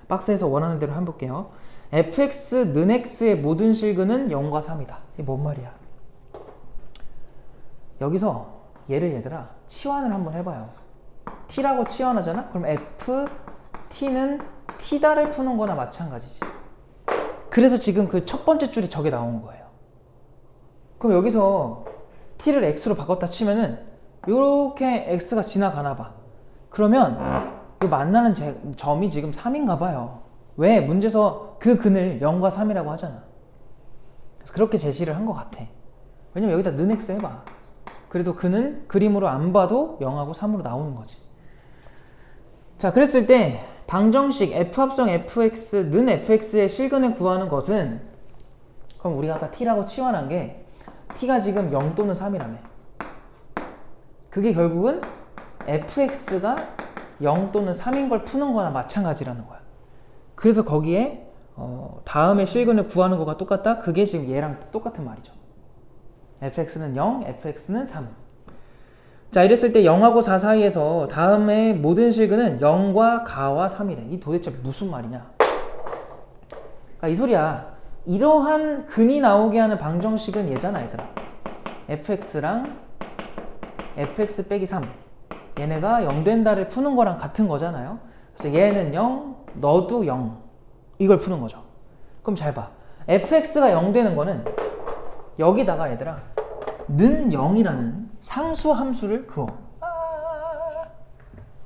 박스에서 원하는 대로 한번 볼게요. fx 는 x의 모든 실근은 0과 3이다. 이게 뭔 말이야? 여기서 얘를 얘들아 치환을 한번 해봐요. t라고 치환하잖아? 그럼 f, t는 t다를 푸는 거나 마찬가지지. 그래서 지금 그 첫 번째 줄이 저게 나온 거예요. 그럼 여기서 t를 x로 바꿨다 치면은 요렇게 x가 지나가나 봐. 그러면 그 만나는 점이 지금 3인가 봐요. 왜? 문제에서 그 근을 0과 3이라고 하잖아. 그래서 그렇게 제시를 한 것 같아. 왜냐면 여기다 는 x 해봐. 그래도 그는 그림으로 안 봐도 0하고 3으로 나오는 거지. 자, 그랬을 때 방정식 f 합성 fx 는 fx의 실근을 구하는 것은, 그럼 우리가 아까 t라고 치환한 게 t가 지금 0 또는 3이라며. 그게 결국은 fx가 0 또는 3인 걸 푸는 거나 마찬가지라는 거야. 그래서 거기에 다음에 실근을 구하는 거가 똑같다? 그게 지금 얘랑 똑같은 말이죠. fx는 0, fx는 3. 자, 이랬을 때 0하고 4 사이에서 다음에 모든 실근은 0과 가와 3이래. 이 도대체 무슨 말이냐? 그러니까 이 소리야. 이러한 근이 나오게 하는 방정식은 얘잖아, 얘들아. fx랑 fx 빼기 3. 얘네가 0 된다를 푸는 거랑 같은 거잖아요. 그래서 얘는 0, 너도 0. 이걸 푸는 거죠. 그럼 잘 봐. fx가 0 되는 거는 여기다가 얘들아 는 0이라는 상수 함수를 그어.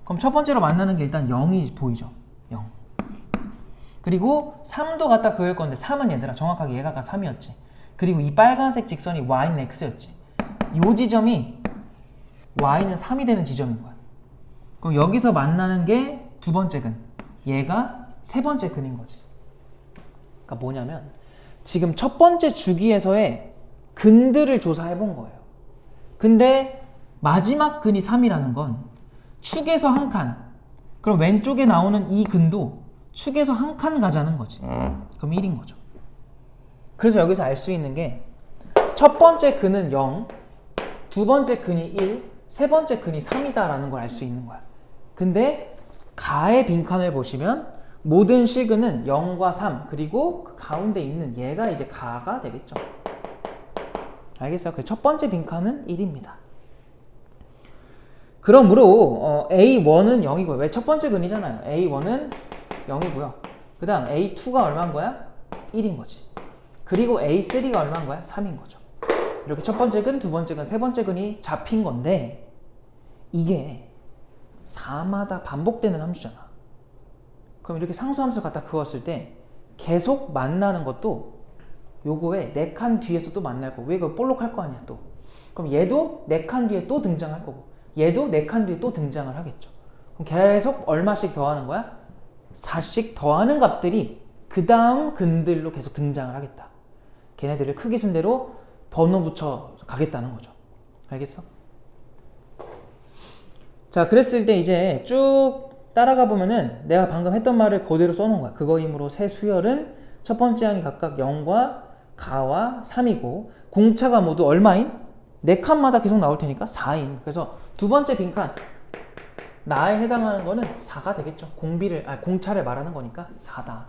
그럼 첫 번째로 만나는 게 일단 0이 보이죠. 0. 그리고 3도 갖다 그을 건데 3은 얘들아 정확하게 얘가 아까 3이었지. 그리고 이 빨간색 직선이 y는 x였지. 이 지점이 y는 3이 되는 지점인 거야. 그럼 여기서 만나는 게 두 번째 근. 얘가 세 번째 근인 거지. 그러니까 뭐냐면 지금 첫 번째 주기에서의 근들을 조사해 본 거예요. 근데 마지막 근이 3이라는 건 축에서 한 칸. 그럼 왼쪽에 나오는 이 근도 축에서 한 칸 가자는 거지. 그럼 1인 거죠. 그래서 여기서 알 수 있는 게 첫 번째 근은 0, 두 번째 근이 1, 세 번째 근이 3이다라는 걸 알 수 있는 거야. 근데 가의 빈칸을 보시면 모든 실근은 0과 3 그리고 그 가운데 있는 얘가 이제 가가 되겠죠. 알겠어요? 그 첫 번째 빈칸은 1입니다. 그러므로 A1은 0이고요. 왜 첫 번째 근이잖아요. A1은 0이고요. 그 다음 A2가 얼마인 거야? 1인 거지. 그리고 A3가 얼마인 거야? 3인 거죠. 이렇게 첫 번째 근, 두 번째 근, 세 번째 근이 잡힌 건데 이게 4마다 반복되는 함수잖아. 그럼 이렇게 상수함수 갖다 그었을 때 계속 만나는 것도 요거에 4칸 뒤에서 또 만날 거고, 왜 이거 볼록할 거 아니야 또. 그럼 얘도 4칸 뒤에 또 등장할 거고, 얘도 4칸 뒤에 또 등장을 하겠죠. 그럼 계속 얼마씩 더하는 거야? 4씩 더하는 값들이 그 다음 근들로 계속 등장을 하겠다. 걔네들을 크기 순대로 번호 붙여 가겠다는 거죠. 알겠어? 자, 그랬을 때 이제 쭉 따라가 보면은 내가 방금 했던 말을 그대로 써놓은 거야. 그거이므로 세 수열은 첫 번째 항이 각각 0과 가와 3이고 공차가 모두 얼마인? 4칸마다 계속 나올 테니까 4인. 그래서 두 번째 빈칸 나에 해당하는 거는 4가 되겠죠. 공차를 말하는 거니까 4다.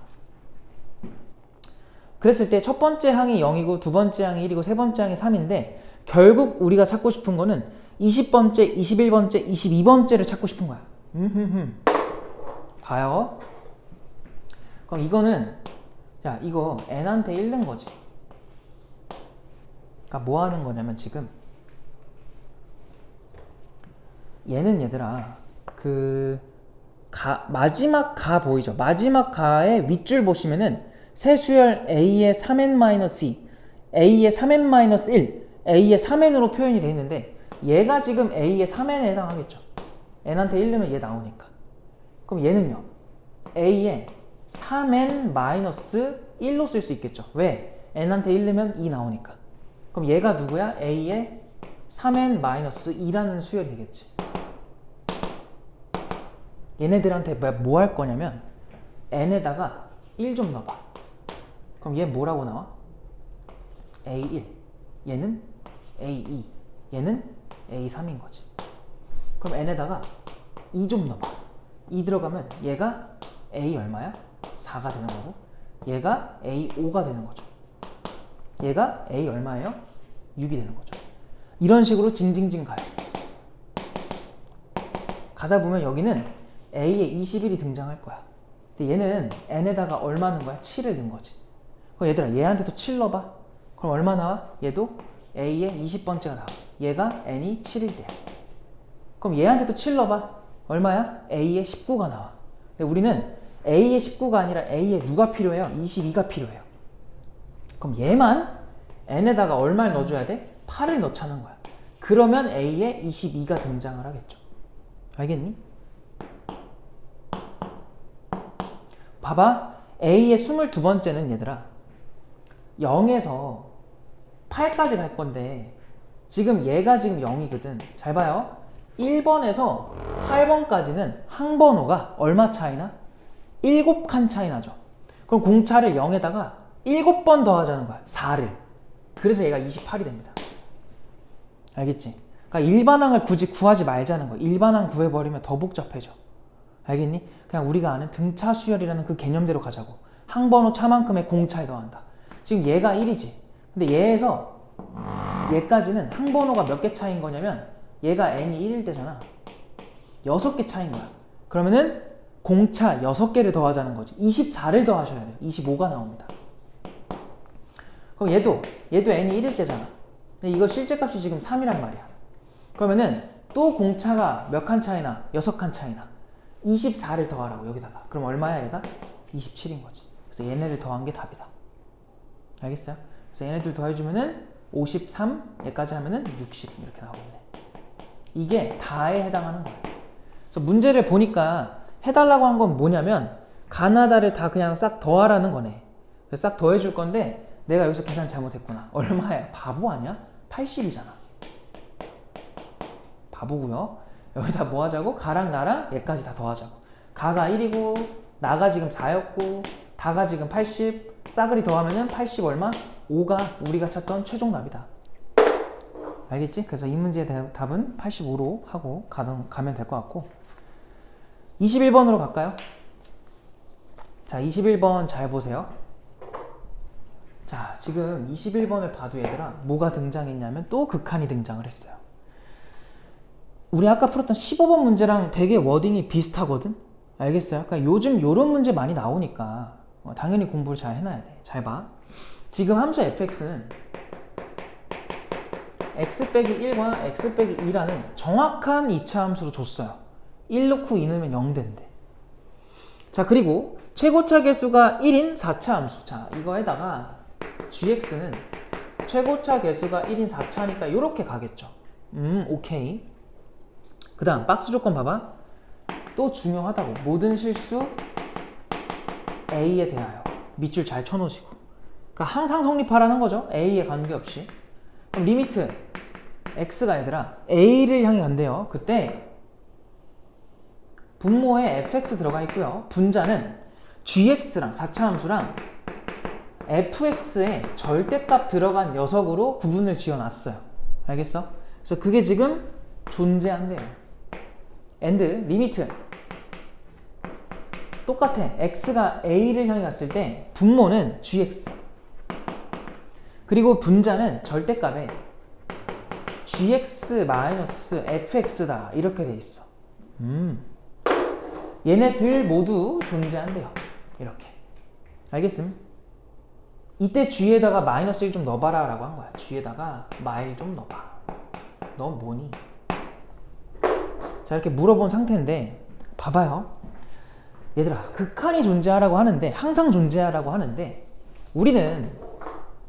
그랬을 때 첫 번째 항이 0이고 두 번째 항이 1이고 세 번째 항이 3인데 결국 우리가 찾고 싶은 거는 20번째, 21번째, 22번째를 찾고 싶은 거야. 봐요. 그럼 이거는 야 이거 n한테 1는 거지. 그러니까 뭐 하는 거냐면 지금 얘는 얘들아 마지막 가 보이죠? 마지막 가의 윗줄 보시면은 세 수열 A의 3n-2, A의 3n-1, A의 3n으로 표현이 되어 있는데 얘가 지금 A의 3n에 해당하겠죠. n한테 1넣으면 얘 나오니까. 그럼 얘는요. A의 3n-1로 쓸 수 있겠죠. 왜? n한테 1 넣으면 2 나오니까. 그럼 얘가 누구야? A의 3n-2라는 수열이 되겠지. 얘네들한테 뭐 할 거냐면 n에다가 1 좀 넣어봐. 그럼 얘 뭐라고 나와? A1. 얘는 A2. 얘는 A3인 거지. 그럼 n에다가 2 좀 넣어봐. 2 들어가면 얘가 A 얼마야? 4가 되는 거고 얘가 A5가 되는 거죠. 얘가 A 얼마예요? 6이 되는 거죠. 이런 식으로 징징징 가요. 가다 보면 여기는 A에 21이 등장할 거야. 근데 얘는 n에다가 얼마 넣은 거야? 7을 넣은 거지. 그럼 얘들아 얘한테도 7 넣어봐. 그럼 얼마 나와? 얘도 A에 20번째가 나와. 얘가 n이 7일 때. 그럼 얘한테도 7 넣어봐. 얼마야? A에 19가 나와. 근데 우리는 A에 19가 아니라 A에 누가 필요해요? 22가 필요해요. 그럼 얘만 n에다가 얼마를 넣어줘야 돼? 8을 넣자는 거야. 그러면 A에 22가 등장을 하겠죠. 알겠니? 봐봐. A의 22번째는 얘들아 0에서 8까지 갈 건데 지금 얘가 지금 0이거든. 잘 봐요. 1번에서 8번까지는 항번호가 얼마 차이나? 7칸 차이 나죠. 그럼 공차를 0에다가 7번 더하자는 거야. 4를. 그래서 얘가 28이 됩니다. 알겠지? 그러니까 일반항을 굳이 구하지 말자는 거야. 일반항 구해버리면 더 복잡해져. 알겠니? 그냥 우리가 아는 등차 수열이라는 그 개념대로 가자고. 항번호 차만큼의 공차에 더한다. 지금 얘가 1이지. 근데 얘에서 얘까지는 항번호가 몇 개 차이인 거냐면 얘가 n이 1일 때잖아. 6개 차이인 거야. 그러면은 공차 6개를 더하자는 거지. 24를 더하셔야 돼요. 25가 나옵니다. 그럼 얘도 n이 1일 때잖아. 근데 이거 실제값이 지금 3이란 말이야. 그러면은 또 공차가 몇 칸 차이나? 6칸 차이나. 24를 더하라고 여기다가. 그럼 얼마야 얘가? 27인 거지. 그래서 얘네를 더한 게 답이다. 알겠어요? 그래서 얘네들 더해주면은 53, 얘까지 하면은 60 이렇게 나오겠네. 이게 다에 해당하는 거예요. 그래서 문제를 보니까 해달라고 한 건 뭐냐면 가나다를 다 그냥 싹 더하라는 거네. 그래서 싹 더해줄 건데 내가 여기서 계산 잘못했구나. 얼마야? 바보 아니야? 80이잖아. 바보고요. 여기다 뭐 하자고? 가랑 나랑 얘까지 다 더하자고. 가가 1이고 나가 지금 4였고 다가 지금 80 싸그리 더하면은 80 얼마? 5가 우리가 찾던 최종 답이다. 알겠지? 그래서 이 문제의 답은 85로 하고 가면 될 것 같고 21번으로 갈까요? 자, 21번 잘 보세요. 자, 지금 21번을 봐도 얘들아 뭐가 등장했냐면 또 극한이 등장을 했어요. 우리 아까 풀었던 15번 문제랑 되게 워딩이 비슷하거든? 알겠어요? 그러니까 요즘 요런 문제 많이 나오니까 당연히 공부를 잘 해놔야 돼. 잘 봐. 지금 함수 fx는 x 빼기 1과 x 빼기 2라는 정확한 이차 함수로 줬어요. 1 넣고 2 넣으면 0 된대. 자, 그리고 최고차 개수가 1인 4차 함수. 자, 이거에다가 gx는 최고차 개수가 1인 4차니까 이렇게 가겠죠. 오케이. 그 다음 박스 조건 봐봐. 또 중요하다고. 모든 실수 a에 대하여 밑줄 잘 쳐놓으시고. 그러니까 항상 성립하라는 거죠. a에 관계없이. 그럼 리미트 x가 얘들아 a를 향해 간대요. 그때 분모에 fx 들어가 있고요. 분자는 gx랑 4차 함수랑 fx에 절대값 들어간 녀석으로 구분을 지어놨어요. 알겠어? 그래서 그게 지금 존재한대요. and 리미트 똑같아. x가 a를 향해 갔을 때 분모는 gx 그리고 분자는 절대값에 gx-fx다 이렇게 돼 있어. 얘네들 모두 존재한대요. 이렇게. 알겠음? 이때 g에다가 마이너스 1 좀 넣어봐라 라고 한 거야. g에다가 마일 좀 넣어봐. 너 뭐니? 자, 이렇게 물어본 상태인데 봐봐요. 얘들아 극한이 존재하라고 하는데 항상 존재하라고 하는데 우리는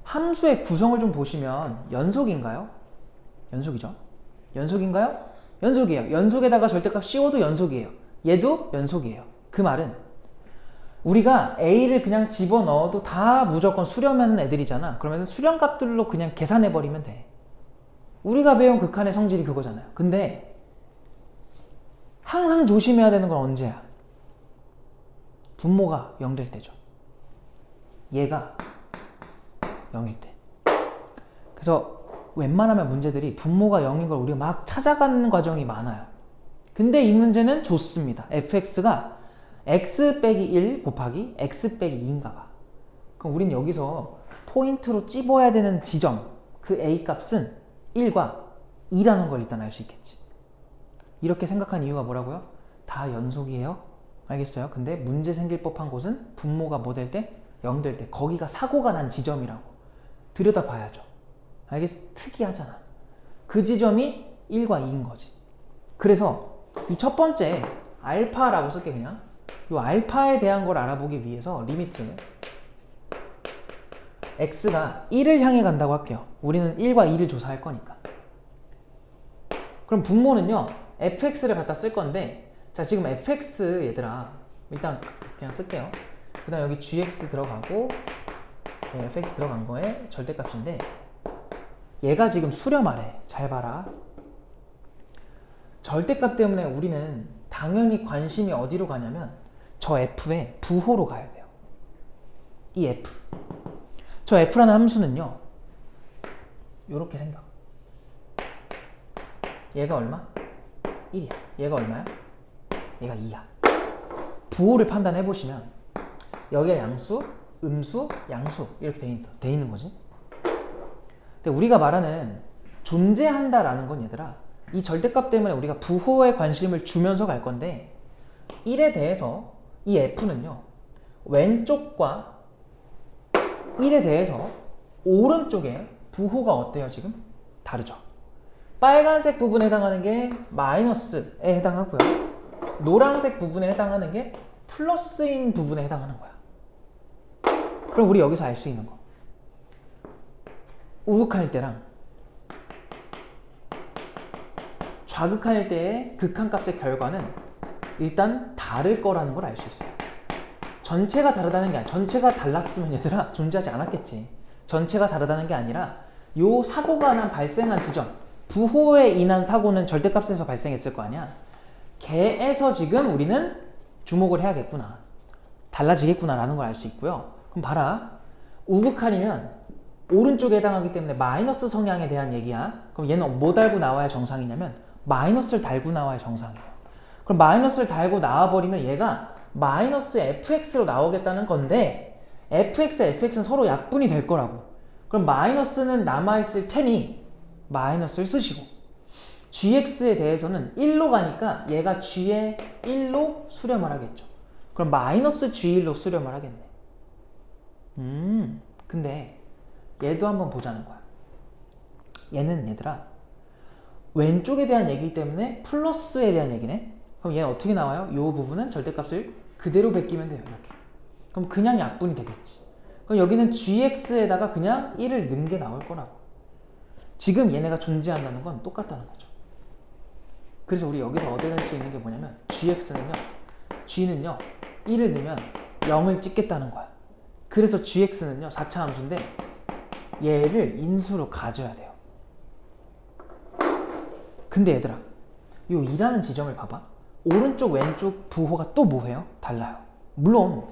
함수의 구성을 좀 보시면 연속인가요? 연속이죠. 연속인가요? 연속이에요. 연속에다가 절대값 씌워도 연속이에요. 얘도 연속이에요. 그 말은 우리가 a를 그냥 집어넣어도 다 무조건 수렴하는 애들이잖아. 그러면 수렴값들로 그냥 계산해버리면 돼. 우리가 배운 극한의 성질이 그거잖아요. 근데 항상 조심해야 되는 건 언제야? 분모가 0 될 때죠. 얘가 0일 때. 그래서 웬만하면 문제들이 분모가 0인 걸 우리가 막 찾아가는 과정이 많아요. 근데 이 문제는 좋습니다. fx가 x 빼기 1 곱하기 x 빼기 2인가 봐. 그럼 우린 여기서 포인트로 찝어야 되는 지점, 그 a 값은 1과 2라는 걸 일단 알 수 있겠지. 이렇게 생각한 이유가 뭐라고요? 다 연속이에요. 알겠어요? 근데 문제 생길 법한 곳은 분모가 뭐 될 때? 0 될 때. 거기가 사고가 난 지점이라고. 들여다봐야죠. 알겠어? 특이하잖아. 그 지점이 1과 2인 거지. 그래서 이 첫 번째 알파라고 쓸게 그냥. 이 알파에 대한 걸 알아보기 위해서 리미트 x가 1을 향해 간다고 할게요. 우리는 1과 2를 조사할 거니까. 그럼 분모는요. fx를 갖다 쓸 건데 자, 지금 fx 얘들아 일단 그냥 쓸게요. 그 다음 여기 gx 들어가고 fx 들어간 거에 절대값인데 얘가 지금 수렴하래. 잘 봐라. 절대값 때문에 우리는 당연히 관심이 어디로 가냐면 저 f의 부호로 가야 돼요. 이 f. 저 f라는 함수는요. 요렇게 생각. 얘가 얼마? 1이야. 얘가 얼마야? 얘가 2야. 부호를 판단해 보시면 여기가 양수, 음수, 양수 이렇게 돼 있는 거지. 근데 우리가 말하는 존재한다라는 건 얘들아, 이 절대값 때문에 우리가 부호에 관심을 주면서 갈 건데 1에 대해서 이 f는요. 왼쪽과 1에 대해서 오른쪽에 부호가 어때요 지금? 다르죠. 빨간색 부분에 해당하는 게 마이너스에 해당하고요. 노란색 부분에 해당하는 게 플러스인 부분에 해당하는 거야. 그럼 우리 여기서 알 수 있는 거. 우극할 때랑 좌극할 때의 극한값의 결과는 일단 다를 거라는 걸 알 수 있어요. 전체가 다르다는 게 아니라, 전체가 달랐으면 얘들아 존재하지 않았겠지. 전체가 다르다는 게 아니라 요 사고가 발생한 지점, 부호에 인한 사고는 절대값에서 발생했을 거 아니야. 걔에서 지금 우리는 주목을 해야겠구나, 달라지겠구나 라는 걸 알 수 있고요. 그럼 봐라, 우극한이면 오른쪽에 해당하기 때문에 마이너스 성향에 대한 얘기야. 그럼 얘는 뭐 달고 나와야 정상이냐면 마이너스를 달고 나와야 정상이에요. 그럼 마이너스를 달고 나와버리면 얘가 마이너스 fx로 나오겠다는 건데 fx, fx는 서로 약분이 될 거라고. 그럼 마이너스는 남아있을 테니 마이너스를 쓰시고, gx에 대해서는 1로 가니까 얘가 g의 1로 수렴을 하겠죠. 그럼 마이너스 g1로 수렴을 하겠네. 근데 얘도 한번 보자는 거야. 얘는 얘들아 왼쪽에 대한 얘기이기 때문에 플러스에 대한 얘기네. 그럼 얘는 어떻게 나와요? 이 부분은 절대값을 그대로 베끼면 돼요. 이렇게. 그럼 그냥 약분이 되겠지. 그럼 여기는 gx에다가 그냥 1을 넣은 게 나올 거라고. 지금 얘네가 존재한다는 건 똑같다는 거죠. 그래서 우리 여기서 얻어낼 수 있는 게 뭐냐면 g는요 1을 넣으면 0을 찍겠다는 거야. 그래서 gx는요 4차 함수인데 얘를 인수로 가져야 돼요. 근데 얘들아, 요 2라는 지점을 봐봐. 오른쪽 왼쪽 부호가 또 뭐예요? 달라요. 물론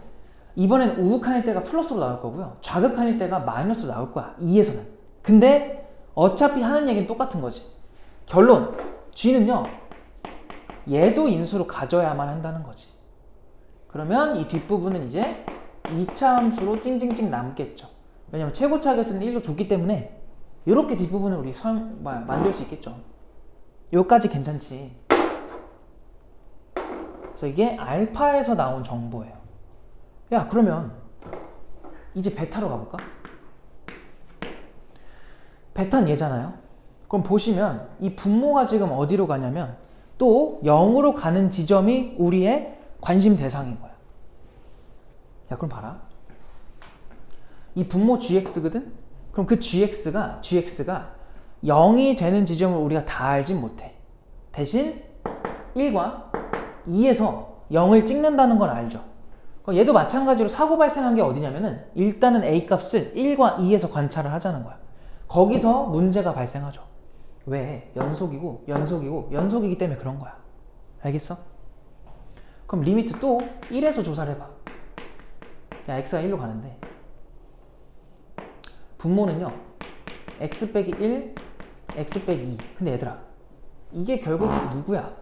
이번엔 우극한일 때가 플러스로 나올 거고요, 좌극한일 때가 마이너스로 나올 거야, 2에서는. 근데 어차피 하는 얘기는 똑같은 거지. 결론, g는요 얘도 인수로 가져야만 한다는 거지. 그러면 이 뒷부분은 이제 2차 함수로 찡찡찡 남겠죠. 왜냐면 최고차 계수는 1로 줬기 때문에 이렇게 뒷부분을 우리 만들 수 있겠죠. 여기까지 괜찮지. 그래서 이게 알파에서 나온 정보예요. 야, 그러면 이제 베타로 가볼까? 베타는 얘잖아요. 그럼 보시면 이 분모가 지금 어디로 가냐면 또 0으로 가는 지점이 우리의 관심 대상인 거야. 야, 그럼 봐라. 이 분모 gx거든? 그럼 그 gx가 0이 되는 지점을 우리가 다 알진 못해. 대신 1과 2에서 0을 찍는다는 건 알죠. 얘도 마찬가지로 사고 발생한 게 어디냐면은 일단은 a 값을 1과 2에서 관찰을 하자는 거야. 거기서 문제가 발생하죠. 왜? 연속이기 때문에 그런 거야. 알겠어? 그럼 리미트 또 1에서 조사를 해봐. 야, x가 1로 가는데 분모는요 x 빼기 1, x 빼기 2. 근데 얘들아, 이게 결국 누구야?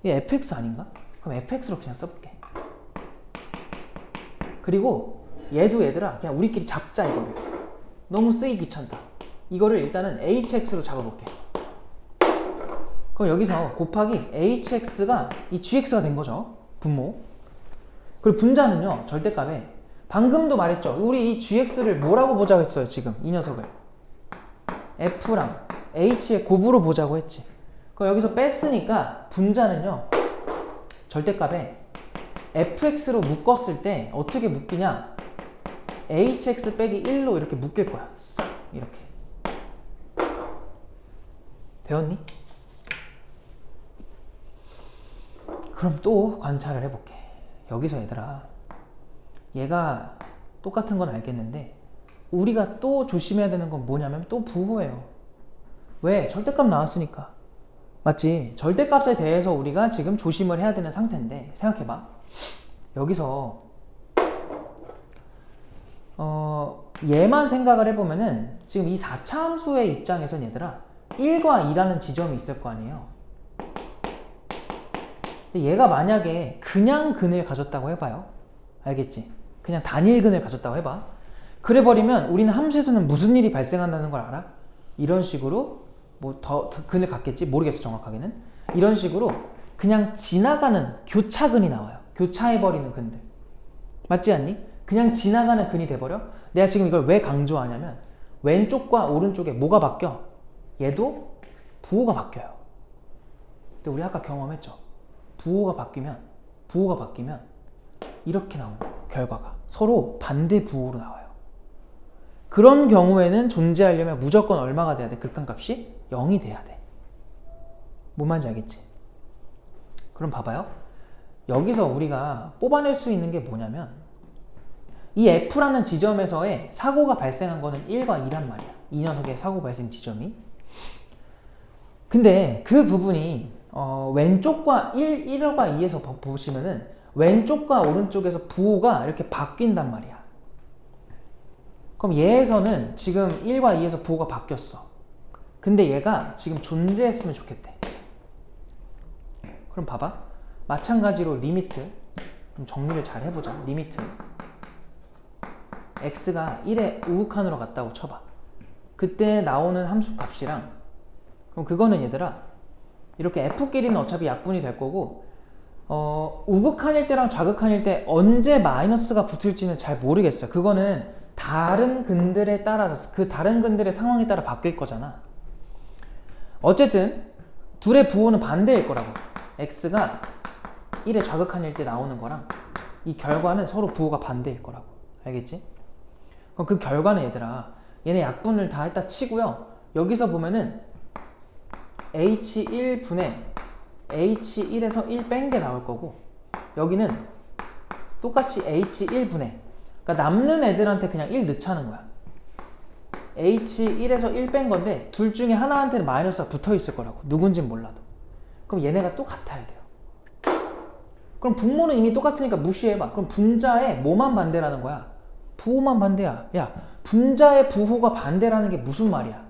얘 fx 아닌가? 그럼 fx로 그냥 써볼게. 그리고 얘도 얘들아 그냥 우리끼리 잡자. 이거를 너무 쓰기 귀찮다. 이거를 일단은 hx로 잡아볼게. 그럼 여기서 곱하기 hx가 이 gx가 된 거죠. 분모. 그리고 분자는요 절대값에 방금도 말했죠. 우리 이 gx를 뭐라고 보자고 했어요. 지금 이 녀석을 f랑 h의 곱으로 보자고 했지. 그럼 여기서 뺐으니까 분자는요 절대값에 fx로 묶었을 때 어떻게 묶이냐, hx 빼기 1로 이렇게 묶일 거야. 싹 이렇게. 되었니? 그럼 또 관찰을 해볼게. 여기서 얘들아, 얘가 똑같은 건 알겠는데 우리가 또 조심해야 되는 건 뭐냐면 또 부호예요. 왜? 절대값 나왔으니까. 맞지? 절대값에 대해서 우리가 지금 조심을 해야 되는 상태인데 생각해봐. 여기서 얘만 생각을 해보면은 지금 이 4차 함수의 입장에선 얘들아 1과 2라는 지점이 있을 거 아니에요. 근데 얘가 만약에 그냥 근을 가졌다고 해봐요. 알겠지? 그냥 단일근을 가졌다고 해봐. 그래버리면 우리는 함수에서는 무슨 일이 발생한다는 걸 알아? 이런 식으로 뭐 더 근을 갖겠지? 모르겠어 정확하게는. 이런 식으로 그냥 지나가는 교차근이 나와요. 교차해버리는 근들. 맞지 않니? 그냥 지나가는 근이 돼버려? 내가 지금 이걸 왜 강조하냐면 왼쪽과 오른쪽에 뭐가 바뀌어? 얘도 부호가 바뀌어요. 근데 우리 아까 경험했죠? 부호가 바뀌면 이렇게 나오는 거예요. 결과가 서로 반대 부호로 나와요. 그런 경우에는 존재하려면 무조건 얼마가 돼야 돼? 극한값이 0이 돼야 돼. 뭔 말인지 알겠지? 그럼 봐봐요. 여기서 우리가 뽑아낼 수 있는 게 뭐냐면 이 F라는 지점에서의 사고가 발생한 거는 1과 2란 말이야. 이 녀석의 사고 발생 지점이. 근데 그 부분이 왼쪽과 1과 2에서 보시면은 왼쪽과 오른쪽에서 부호가 이렇게 바뀐단 말이야. 그럼 얘에서는 지금 1과 2에서 부호가 바뀌었어. 근데 얘가 지금 존재했으면 좋겠대. 그럼 봐봐. 마찬가지로 리미트. 좀 정리를 잘 해보자. 리미트. x가 1의 우극한으로 갔다고 쳐봐. 그때 나오는 함수 값이랑 그럼 그거는 얘들아 이렇게 f끼리는 어차피 약분이 될 거고 우극한일 때랑 좌극한일 때 언제 마이너스가 붙을지는 잘 모르겠어요. 그거는 다른 근들에 따라서 그 다른 근들의 상황에 따라 바뀔 거잖아. 어쨌든 둘의 부호는 반대일 거라고. x가 1의 좌극한일 때 나오는 거랑 이 결과는 서로 부호가 반대일 거라고. 알겠지? 그럼 그 결과는 얘들아 얘네 약분을 다 했다 치고요. 여기서 보면은 h1분의 h1에서 1 뺀 게 나올 거고 여기는 똑같이 h1분의 그러니까 남는 애들한테 그냥 1 넣자는 거야. h1에서 1 뺀 건데 둘 중에 하나한테는 마이너스가 붙어 있을 거라고. 누군진 몰라도. 그럼 얘네가 똑같아야 돼요. 그럼 분모는 이미 똑같으니까 무시해봐. 그럼 분자에 뭐만 반대라는 거야? 부호만 반대야. 야, 분자의 부호가 반대라는 게 무슨 말이야?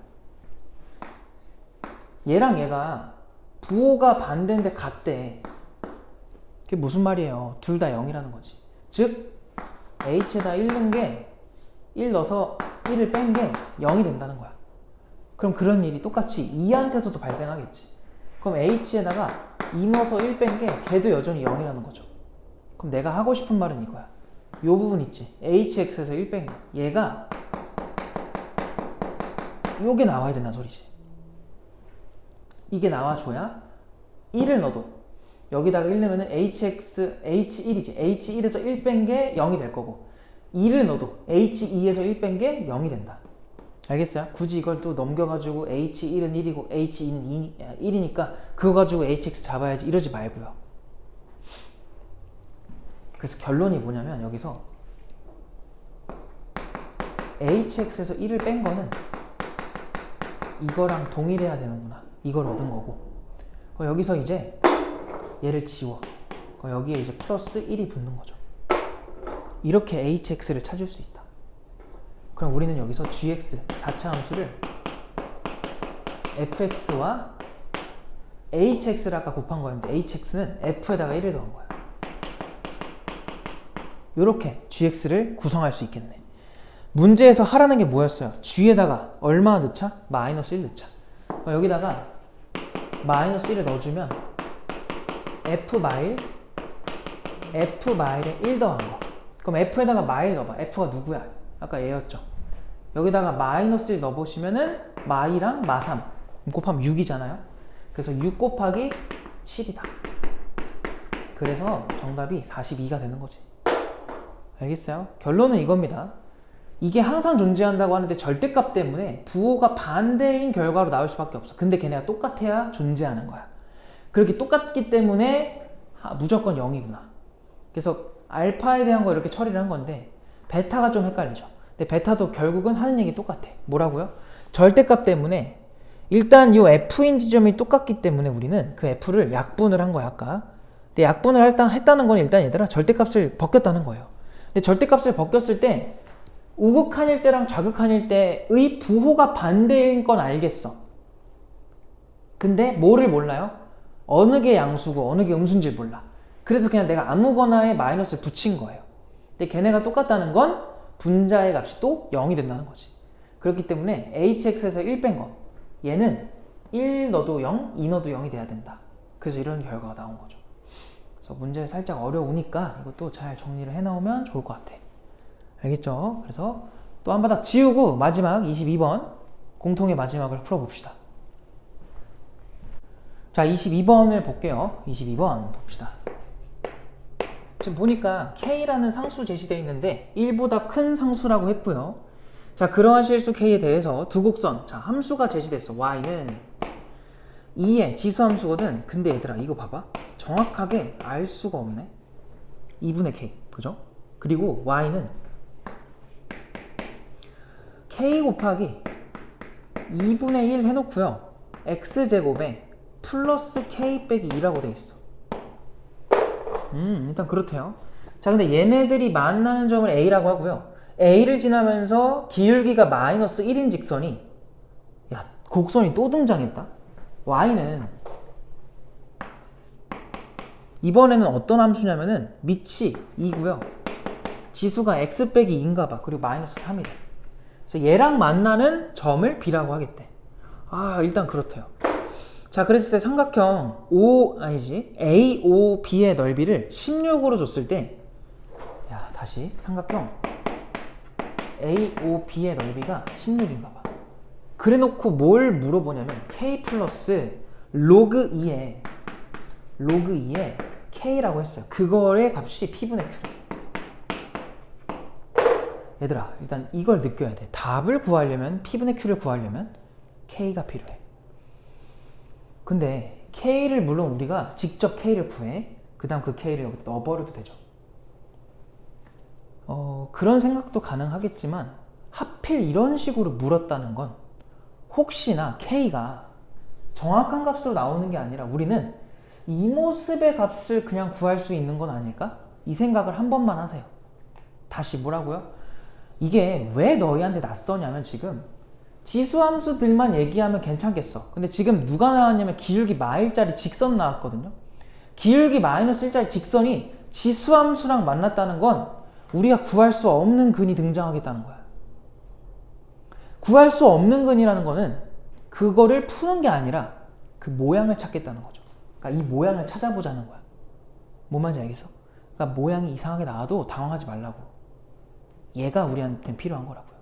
얘랑 얘가 부호가 반대인데 같대. 그게 무슨 말이에요? 둘 다 0이라는 거지. 즉 h에다 1 넣은 게 1 넣어서 1을 뺀 게 0이 된다는 거야. 그럼 그런 일이 똑같이 2한테서도 발생하겠지. 그럼 h에다가 2 넣어서 1 뺀 게 걔도 여전히 0이라는 거죠. 그럼 내가 하고 싶은 말은 이거야. 요 부분 있지. hx에서 1 뺀 거. 얘가 요게 나와야 된다는 소리지. 이게 나와줘야 1을 넣어도 여기다가 1 넣으면 h1이지. h1에서 1 뺀 게 0이 될 거고 2를 넣어도 h2에서 1 뺀 게 0이 된다. 알겠어요? 굳이 이걸 또 넘겨가지고 h1은 1이고 h2는 1이니까 그거 가지고 hx 잡아야지 이러지 말고요. 그래서 결론이 뭐냐면 여기서 hx에서 1을 뺀 거는 이거랑 동일해야 되는구나. 이걸 얻은 거고 여기서 이제 얘를 지워. 여기에 이제 플러스 1이 붙는 거죠. 이렇게 hx를 찾을 수 있다. 그럼 우리는 여기서 gx 4차 함수를 fx와 hx를 아까 곱한 거였는데 hx는 f에다가 1을 넣은 거야. 이렇게 gx를 구성할 수 있겠네. 문제에서 하라는 게 뭐였어요? g에다가 얼마 넣자? 마이너스 1 넣자. 여기다가 마이너스 1을 넣어주면 f마일에 1 더한 거. 그럼 f에다가 마일 넣어봐. f가 누구야? 아까 얘였죠. 여기다가 마이너스 1 넣어보시면은 마이랑 마3 곱하면 6이잖아요. 그래서 6 곱하기 7이다. 그래서 정답이 42가 되는 거지. 알겠어요? 결론은 이겁니다. 이게 항상 존재한다고 하는데 절대값 때문에 부호가 반대인 결과로 나올 수밖에 없어. 근데 걔네가 똑같아야 존재하는 거야. 그렇게 똑같기 때문에 무조건 0이구나. 그래서 알파에 대한 거 이렇게 처리를 한 건데 베타가 좀 헷갈리죠. 근데 베타도 결국은 하는 얘기 똑같아. 뭐라고요? 절대값 때문에 일단 이 F인 지점이 똑같기 때문에 우리는 그 F를 약분을 한 거야 아까. 근데 약분을 했다는 건 일단 얘들아 절대값을 벗겼다는 거예요. 근데 절대값을 벗겼을 때 우극한일 때랑 좌극한일 때의 부호가 반대인 건 알겠어. 근데 뭐를 몰라요? 어느 게 양수고 어느 게 음수인지 몰라. 그래서 그냥 내가 아무거나에 마이너스를 붙인 거예요. 근데 걔네가 똑같다는 건 분자의 값이 또 0이 된다는 거지. 그렇기 때문에 hx에서 1 뺀 거 얘는 1 넣어도 0, 2 넣어도 0이 돼야 된다. 그래서 이런 결과가 나온 거죠. 그래서 문제 살짝 어려우니까 이것도 잘 정리를 해놓으면 좋을 것 같아. 알겠죠? 그래서 또 한 바닥 지우고 마지막 22번 공통의 마지막을 풀어봅시다. 자, 22번을 볼게요. 22번 봅시다. 지금 보니까 K라는 상수 제시되어 있는데 1보다 큰 상수라고 했고요. 자, 그러한 실수 K에 대해서 두 곡선, 자, 함수가 제시됐어. Y는 2의 지수함수거든. 근데 얘들아 이거 봐봐. 정확하게 알 수가 없네. 2분의 K, 그죠? 그리고 Y는 K 곱하기 2분의 1 해놓고요. X제곱에 플러스 K 빼기 2라고 돼 있어. 일단 그렇대요. 자, 근데 얘네들이 만나는 점을 A라고 하고요. A를 지나면서 기울기가 마이너스 1인 직선이, 야, 곡선이 또 등장했다. Y는 이번에는 어떤 함수냐면은 밑이 2고요. 지수가 X 빼기 2인가 봐. 그리고 마이너스 3이래. 그래서 얘랑 만나는 점을 B라고 하겠대. 아, 일단 그렇대요. 자, 그랬을 때 삼각형 AOB의 넓이를 16으로 줬을 때, 야, 다시 삼각형 AOB의 넓이가 16인가 봐. 그래 놓고 뭘 물어보냐면 K 플러스 로그 2에 K라고 했어요. 그거의 값이 P분의 Q래. 얘들아, 일단 이걸 느껴야 돼. 답을 구하려면, P분의 Q를 구하려면 K가 필요해. 근데 K를 물론 우리가 직접 K를 구해. 그 다음 그 K를 여기 넣어버려도 되죠. 그런 생각도 가능하겠지만 하필 이런 식으로 물었다는 건 혹시나 K가 정확한 값으로 나오는 게 아니라 우리는 이 모습의 값을 그냥 구할 수 있는 건 아닐까? 이 생각을 한 번만 하세요. 다시 뭐라고요? 이게 왜 너희한테 낯서냐면 지금 지수함수들만 얘기하면 괜찮겠어. 근데 지금 누가 나왔냐면 기울기 마일짜리 직선 나왔거든요. 기울기 마이너스 1짜리 직선이 지수함수랑 만났다는 건 우리가 구할 수 없는 근이 등장하겠다는 거야. 구할 수 없는 근이라는 거는 그거를 푸는 게 아니라 그 모양을 찾겠다는 거죠. 그러니까 이 모양을 찾아보자는 거야. 뭔 말인지 알겠어? 그러니까 모양이 이상하게 나와도 당황하지 말라고. 얘가 우리한테는 필요한 거라고요.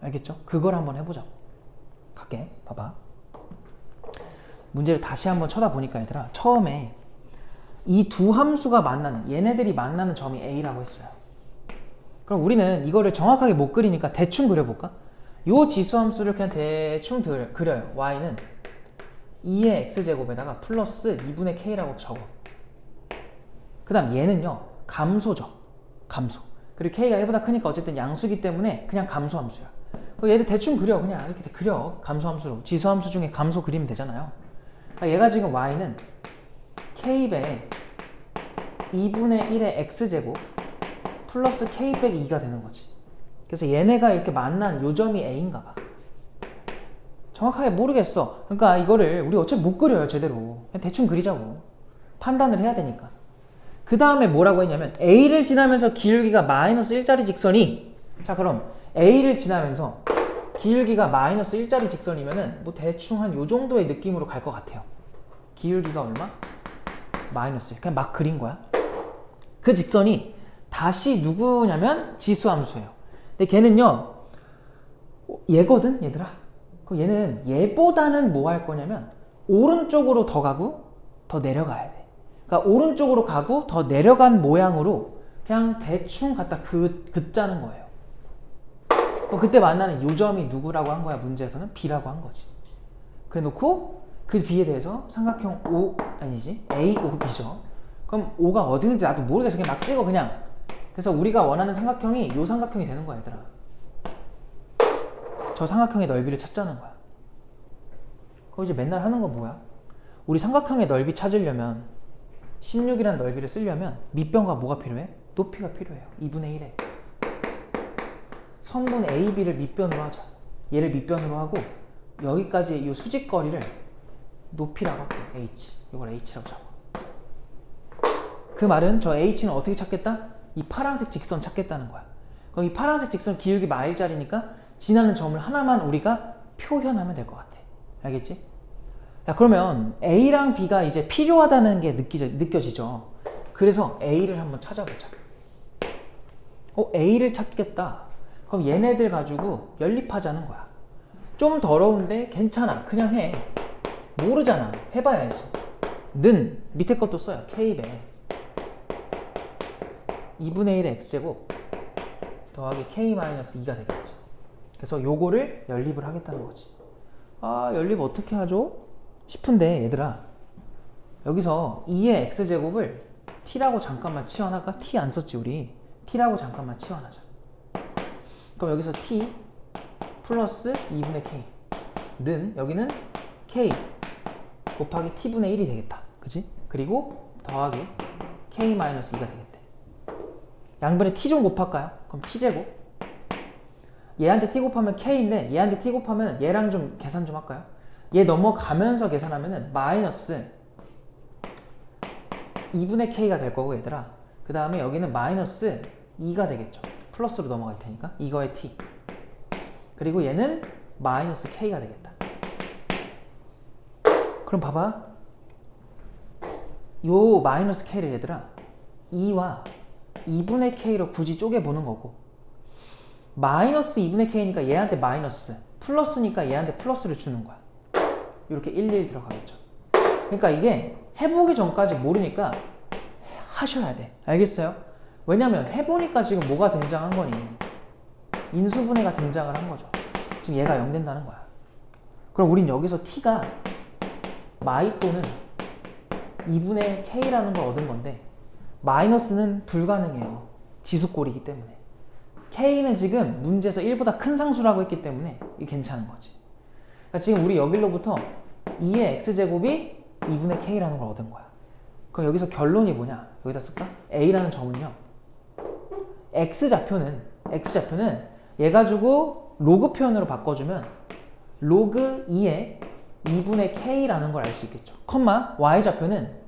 알겠죠? 그걸 한번 해보자고. 갈게. 봐봐. 문제를 다시 한번 쳐다보니까 얘들아, 처음에 이 두 함수가 만나는, 얘네들이 만나는 점이 A라고 했어요. 그럼 우리는 이거를 정확하게 못 그리니까 대충 그려볼까? 요 지수함수를 그냥 대충 그려요. Y는 2의 X제곱에다가 플러스 2분의 K라고 적어. 그 다음 얘는요, 감소죠. 감소. 그리고 K가 1보다 크니까 어쨌든 양수기 때문에 그냥 감소함수야. 얘들 대충 그려. 그냥 이렇게 그려. 감소함수로. 지수함수 중에 감소 그리면 되잖아요. 그러니까 얘가 지금 Y는 K배 2분의 1의 X제곱 플러스 K 빼기 2가 되는 거지. 그래서 얘네가 이렇게 만난 요점이 A인가 봐. 정확하게 모르겠어. 그러니까 이거를 우리 어차피 못 그려요, 제대로. 그냥 대충 그리자고. 판단을 해야 되니까. 그 다음에 뭐라고 했냐면 A를 지나면서 기울기가 마이너스 1짜리 직선이, 자, 그럼 A를 지나면서 기울기가 마이너스 1짜리 직선이면은 뭐 대충 한 요 정도의 느낌으로 갈 것 같아요. 기울기가 얼마? 마이너스 1. 그냥 막 그린 거야. 그 직선이 다시 누구냐면 지수함수예요. 근데 걔는요, 얘거든, 얘들아. 얘는 얘보다는 뭐 할 거냐면 오른쪽으로 더 가고 더 내려가야 돼. 그러니까 오른쪽으로 가고 더 내려간 모양으로 그냥 대충 갖다 긋자는 거예요. 그때 만나는 요점이 누구라고 한 거야? 문제에서는 B라고 한 거지. 그래 놓고 그 B에 대해서 삼각형 AOB죠. 그럼 O가 어디 있는지 나도 모르겠어. 그냥 막 찍어 그냥. 그래서 우리가 원하는 삼각형이 요 삼각형이 되는 거야, 얘들아. 저 삼각형의 넓이를 찾자는 거야. 그럼 이제 맨날 하는 건 뭐야? 우리 삼각형의 넓이 찾으려면 16이라는 넓이를 쓰려면 밑변과 뭐가 필요해? 높이가 필요해요. 2분의 1에 성분 AB를 밑변으로 하자. 얘를 밑변으로 하고 여기까지 이 수직거리를 높이라고 할게. H. 이걸 H라고 잡아. 그 말은 저 H는 어떻게 찾겠다? 이 파란색 직선 찾겠다는 거야. 그럼 이 파란색 직선 기울기 마일짜리니까 지나는 점을 하나만 우리가 표현하면 될 것 같아. 알겠지? 야, 그러면 A랑 B가 이제 필요하다는 게 느껴지죠? 그래서 A를 한번 찾아보자. A를 찾겠다. 그럼 얘네들 가지고 연립하자는 거야. 좀 더러운데 괜찮아. 그냥 해. 모르잖아. 해봐야지. 는 밑에 것도 써요. K배 2분의 1의 X제곱 더하기 K-2가 되겠지. 그래서 요거를 연립을 하겠다는 거지. 아, 연립 어떻게 하죠? 싶은데 얘들아, 여기서 2의 X제곱을 T라고 잠깐만 치환할까? T 안 썼지 우리. T라고 잠깐만 치환하자. 그럼 여기서 T 플러스 2분의 K 는 여기는 K 곱하기 T분의 1이 되겠다. 그치? 그리고 더하기 K-2가 되겠대. 양변에 T 좀 곱할까요? 그럼 T제곱 얘한테 T 곱하면 K인데 얘한테 T 곱하면 얘랑 좀 계산 좀 할까요? 얘 넘어가면서 계산하면은 마이너스 2분의 K가 될 거고 얘들아, 그 다음에 여기는 마이너스 2가 되겠죠. 플러스로 넘어갈 테니까 이거의 T 그리고 얘는 마이너스 K가 되겠다. 그럼 봐봐, 요 마이너스 K를 얘들아 2와 2분의 K로 굳이 쪼개보는 거고, 마이너스 2분의 K니까 얘한테 마이너스, 플러스니까 얘한테 플러스를 주는 거야. 이렇게 1, 1 들어가겠죠. 그러니까 이게 해보기 전까지 모르니까 하셔야 돼. 알겠어요? 왜냐면 해보니까 지금 뭐가 등장한 거니? 인수분해가 등장을 한 거죠. 지금 얘가 0 된다는 거야. 그럼 우린 여기서 T가 마이 또는 2분의 K라는 걸 얻은 건데, 마이너스는 불가능해요. 지수꼴이기 때문에. K는 지금 문제에서 1보다 큰 상수라고 했기 때문에 이게 괜찮은 거지. 그러니까 지금 우리 여기로부터 2의 X제곱이 2분의 K라는 걸 얻은 거야. 그럼 여기서 결론이 뭐냐? 여기다 쓸까? A라는 점은요, X좌표는 얘 가지고 로그 표현으로 바꿔주면 로그 2의 2분의 K라는 걸 알 수 있겠죠. 컴마 Y좌표는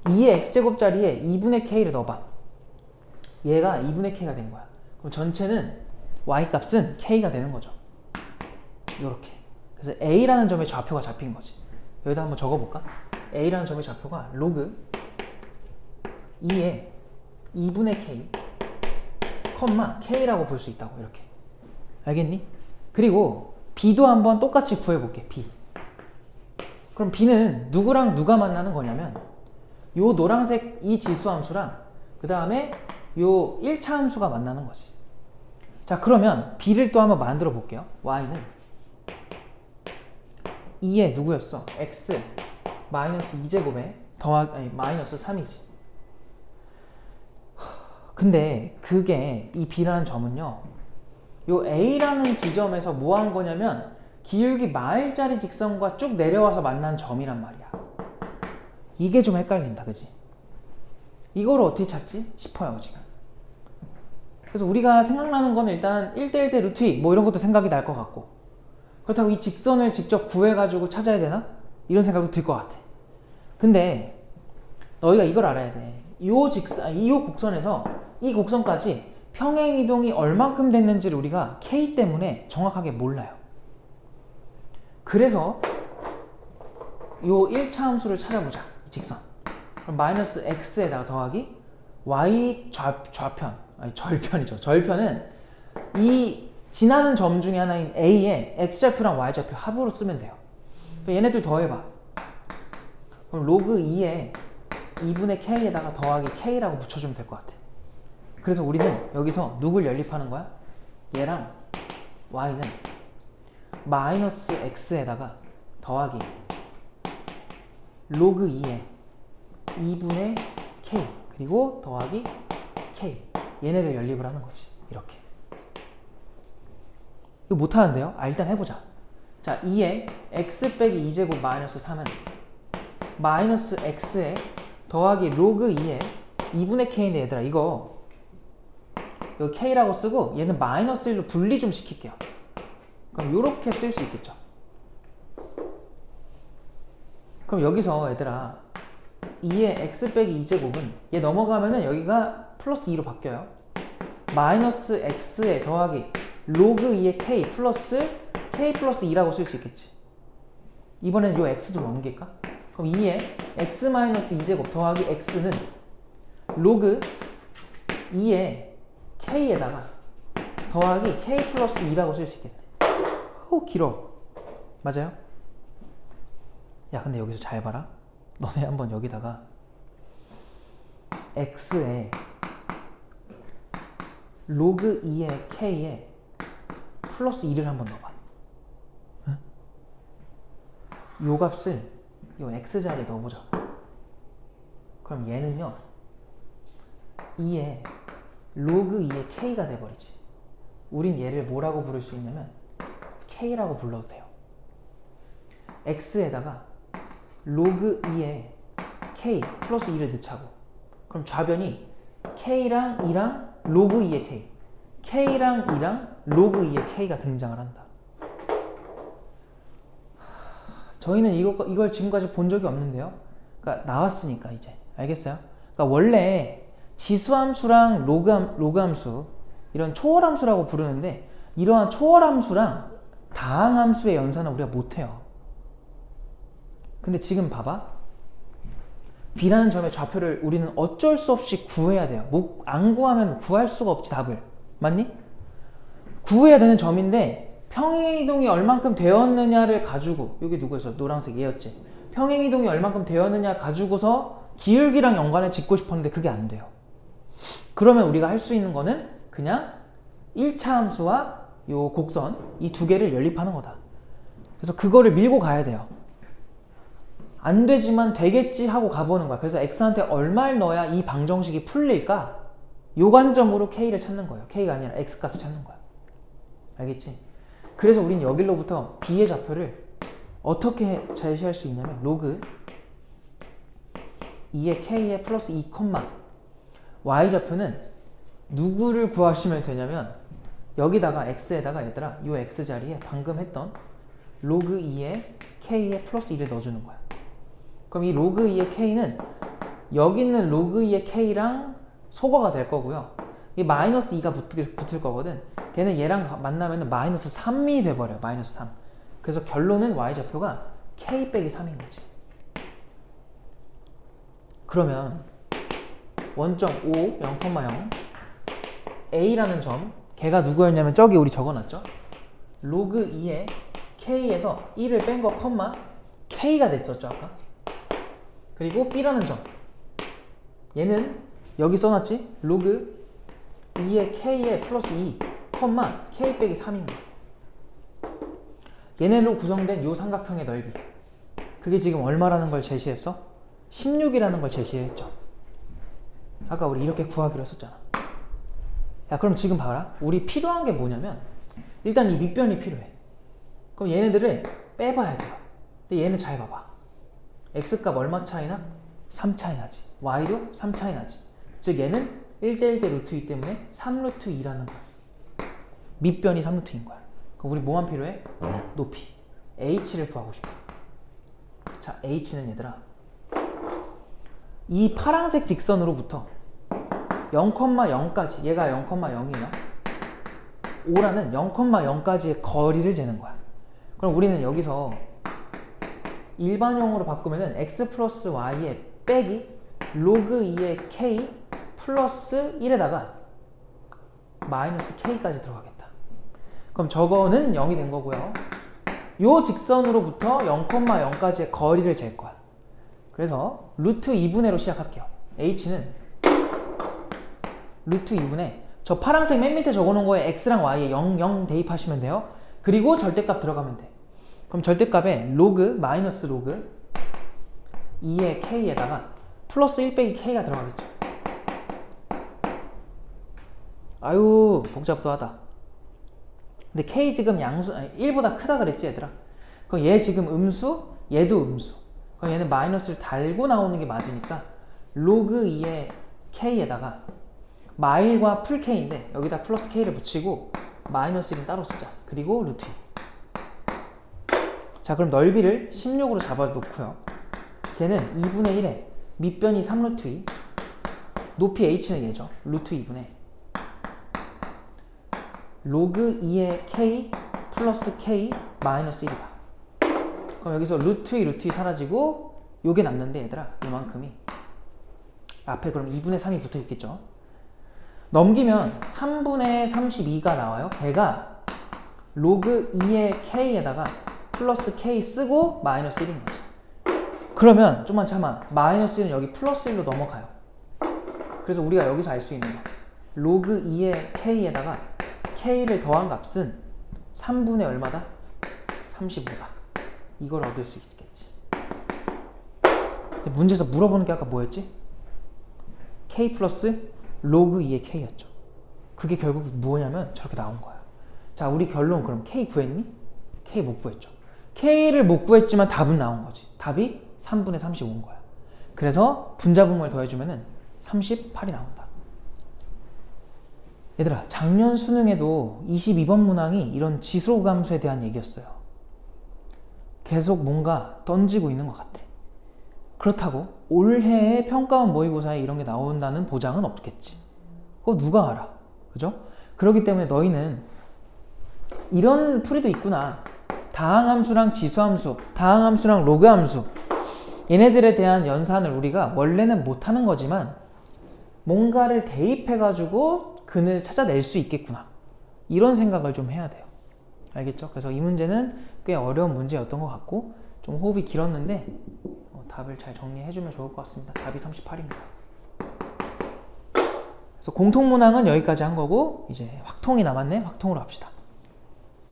2의 X제곱자리에 2분의 K를 넣어봐. 얘가 2분의 K가 된 거야. 그럼 전체는 Y 값은 K가 되는 거죠. 요렇게. 그래서 A라는 점의 좌표가 잡힌 거지. 여기다 한번 적어볼까? A라는 점의 좌표가 로그 2의 2분의 K, 컴마 K라고 볼 수 있다고. 이렇게. 알겠니? 그리고 B도 한번 똑같이 구해볼게. B. 그럼 B는 누구랑 누가 만나는 거냐면 요 노란색 이 지수함수랑 그 다음에 요 1차 함수가 만나는 거지. 자, 그러면 B를 또 한번 만들어 볼게요. Y는 2에 누구였어? X 마이너스 2제곱에 마이너스 3이지. 근데 그게 이 B라는 점은요, 요 A라는 지점에서 뭐 한 거냐면 기울기 마일짜리 직선과 쭉 내려와서 만난 점이란 말이야. 이게 좀 헷갈린다, 그지? 이걸 어떻게 찾지? 싶어요, 지금. 그래서 우리가 생각나는 건 일단 1대1 대 루트 2 뭐 이런 것도 생각이 날 것 같고, 그렇다고 이 직선을 직접 구해가지고 찾아야 되나? 이런 생각도 들 것 같아. 근데 너희가 이걸 알아야 돼. 이 곡선에서 이 곡선까지 평행 이동이 얼만큼 됐는지를 우리가 K 때문에 정확하게 몰라요. 그래서 이 1차 함수를 찾아보자. 이 직선. 그럼 마이너스 X에다가 더하기 Y 절편이죠. 절편은 이 지나는 점 중에 하나인 A의 X좌표랑 Y좌표 합으로 쓰면 돼요. 얘네들 더해봐. 그럼 로그 2에 2분의 K에다가 더하기 K라고 붙여주면 될 것 같아. 그래서 우리는 여기서 누굴 연립하는 거야? 얘랑 Y는 마이너스 X에다가 더하기 로그 2에 2분의 K 그리고 더하기 K, 얘네를 연립을 하는 거지. 이렇게. 이거 못하는데요? 일단 해보자. 자, 2에 x 빼기 2제곱 마이너스 3은 마이너스 x에 더하기 로그 2에 2분의 k인데 얘들아 이거 여기 k라고 쓰고 얘는 마이너스 1로 분리 좀 시킬게요. 그럼 요렇게 쓸 수 있겠죠. 그럼 여기서 얘들아 2의 x 빼기 2제곱은 얘 넘어가면은 여기가 플러스 2로 바뀌어요. 마이너스 x에 더하기 로그 2의 k 플러스 k 플러스 2라고 쓸 수 있겠지. 이번엔 요 x 좀 옮길까? 그럼 2의 x 마이너스 2제곱 더하기 x는 로그 2의 k에다가 더하기 k 플러스 2라고 쓸 수 있겠네. 길어. 맞아요? 야 근데 여기서 잘 봐라. 너네 한번 여기다가 x에 로그 2의 k에 플러스 2를 한번 넣어봐. 응? 요 값을 요 x자리에 넣어보자. 그럼 얘는요 2의 로그 2의 k가 돼버리지. 우린 얘를 뭐라고 부를 수 있냐면 k라고 불러도 돼요. x에다가 로그 2의 k 플러스 2를 넣자고. 그럼 좌변이 k랑 2랑 로그 2의 k, k랑 2랑 로그 2의 k가 등장을 한다. 저희는 이걸 지금까지 본 적이 없는데요. 그러니까 나왔으니까 이제 알겠어요? 그러니까 원래 지수함수랑 로그함수 이런 초월함수라고 부르는데 이러한 초월함수랑 다항함수의 연산은 우리가 못해요. 근데 지금 봐봐. B라는 점의 좌표를 우리는 어쩔 수 없이 구해야 돼요. 안 구하면 구할 수가 없지 답을. 맞니? 구해야 되는 점인데 평행이동이 얼만큼 되었느냐를 가지고 여기 누구였어? 노란색 얘였지. 평행이동이 얼만큼 되었느냐 가지고서 기울기랑 연관을 짓고 싶었는데 그게 안 돼요. 그러면 우리가 할 수 있는 거는 그냥 1차 함수와 요 곡선 이 두 개를 연립하는 거다. 그래서 그거를 밀고 가야 돼요. 안 되지만 되겠지 하고 가보는 거야. 그래서 x한테 얼마를 넣어야 이 방정식이 풀릴까? 요 관점으로 k를 찾는 거예요. k가 아니라 x값을 찾는 거야. 알겠지? 그래서 우린 여기로부터 b의 좌표를 어떻게 제시할 수 있냐면 로그 2의 k에 플러스 2, y 좌표는 누구를 구하시면 되냐면 여기다가 x에다가 얘들아 요 x자리에 방금 했던 로그 2의 k에 플러스 2를 넣어주는 거야. 그럼 이 로그 2의 k는 여기 있는 로그 2의 k랑 소거가 될 거고요. 이 마이너스 2가 붙을 거거든. 걔는 얘랑 만나면 마이너스 3이 돼버려요. 마이너스 3. 그래서 결론은 y좌표가 k 빼기 3인 거지. 그러면 원점 5, 0,0 a라는 점 걔가 누구였냐면 저기 우리 적어놨죠? 로그 2의 k에서 1을 뺀 거 k가 됐었죠 아까? 그리고 b라는 점 얘는 여기 써놨지? 로그 2의 k에 플러스 2, k 빼기 3인 거야. 얘네로 구성된 요 삼각형의 넓이 그게 지금 얼마라는 걸 제시했어? 16이라는 걸 제시했죠. 아까 우리 이렇게 구하기로 했었잖아. 야 그럼 지금 봐라. 우리 필요한 게 뭐냐면 일단 이 밑변이 필요해. 그럼 얘네들을 빼봐야 돼요. 근데 얘는 잘 봐봐. x값 얼마 차이나? 3 차이 나지. y도 3 차이 나지. 즉 얘는 1대1 대 루트 2 때문에 3루트 2라는 거야. 밑변이 3루트인 거야. 그럼 우리 뭐만 필요해? 높이. h를 구하고 싶어. 자, h는 얘들아 이 파란색 직선으로부터 0,0까지 얘가 0,0이냐? 5라는 0,0까지의 거리를 재는 거야. 그럼 우리는 여기서 일반형으로 바꾸면은 x 플러스 y의 빼기 로그 2의 k 플러스 1에다가 마이너스 k까지 들어가겠다. 그럼 저거는 0이 된 거고요. 요 직선으로부터 0,0까지의 거리를 잴 거야. 그래서 루트 2분의 로 시작할게요. h는 루트 2분의 저 파란색 맨 밑에 적어놓은 거에 x랑 y에 0, 0 대입하시면 돼요. 그리고 절대값 들어가면 돼. 그럼 절대값에 로그, 마이너스 로그 2의 k에다가 플러스 1 빼기 k가 들어가겠죠. 아유 복잡도 하다. 근데 k 지금 양수 1보다 크다 그랬지 얘들아. 그럼 얘 지금 음수, 얘도 음수. 그럼 얘는 마이너스를 달고 나오는 게 맞으니까 로그 2의 k에다가 마일과 풀 k인데 여기다 플러스 k를 붙이고 마이너스 1은 따로 쓰자. 그리고 루트 2. 자, 그럼 넓이를 16으로 잡아놓고요. 걔는 2분의 1에 밑변이 3루트 2, 높이 h는 얘죠. 루트 2분의 로그 2의 k 플러스 k 마이너스 1이다. 그럼 여기서 루트 2, 루트 2 사라지고 요게 남는데 얘들아, 이만큼이 앞에 그럼 2분의 3이 붙어 있겠죠. 넘기면 3분의 32가 나와요. 걔가 로그 2의 k에다가 플러스 k 쓰고 마이너스 1인 거지. 그러면 좀만 참아. 마이너스 1은 여기 플러스 1로 넘어가요. 그래서 우리가 여기서 알 수 있는 거, 로그 2의 k에다가 k를 더한 값은 3분의 얼마다? 35다. 이걸 얻을 수 있겠지. 근데 문제에서 물어보는 게 아까 뭐였지? k 플러스 로그 2의 k였죠. 그게 결국 뭐냐면 저렇게 나온 거야. 자, 우리 결론 그럼 k 구했니? k 못 구했죠. k를 못 구했지만 답은 나온 거지. 답이 3분의 35인 거야. 그래서 분자분모를 더해주면은 38이 나온다. 얘들아, 작년 수능에도 22번 문항이 이런 지수감수에 대한 얘기였어요. 계속 뭔가 던지고 있는 것 같아. 그렇다고 올해의 평가원 모의고사에 이런 게 나온다는 보장은 없겠지. 그거 누가 알아? 그죠? 그렇기 때문에 너희는 이런 풀이도 있구나. 다항함수랑 지수함수, 다항함수랑 로그함수, 얘네들에 대한 연산을 우리가 원래는 못하는 거지만 뭔가를 대입해가지고 근을 찾아낼 수 있겠구나. 이런 생각을 좀 해야 돼요. 알겠죠? 그래서 이 문제는 꽤 어려운 문제였던 것 같고 좀 호흡이 길었는데 답을 잘 정리해주면 좋을 것 같습니다. 답이 38입니다. 그래서 공통문항은 여기까지 한 거고 이제 확통이 남았네. 확통으로 합시다.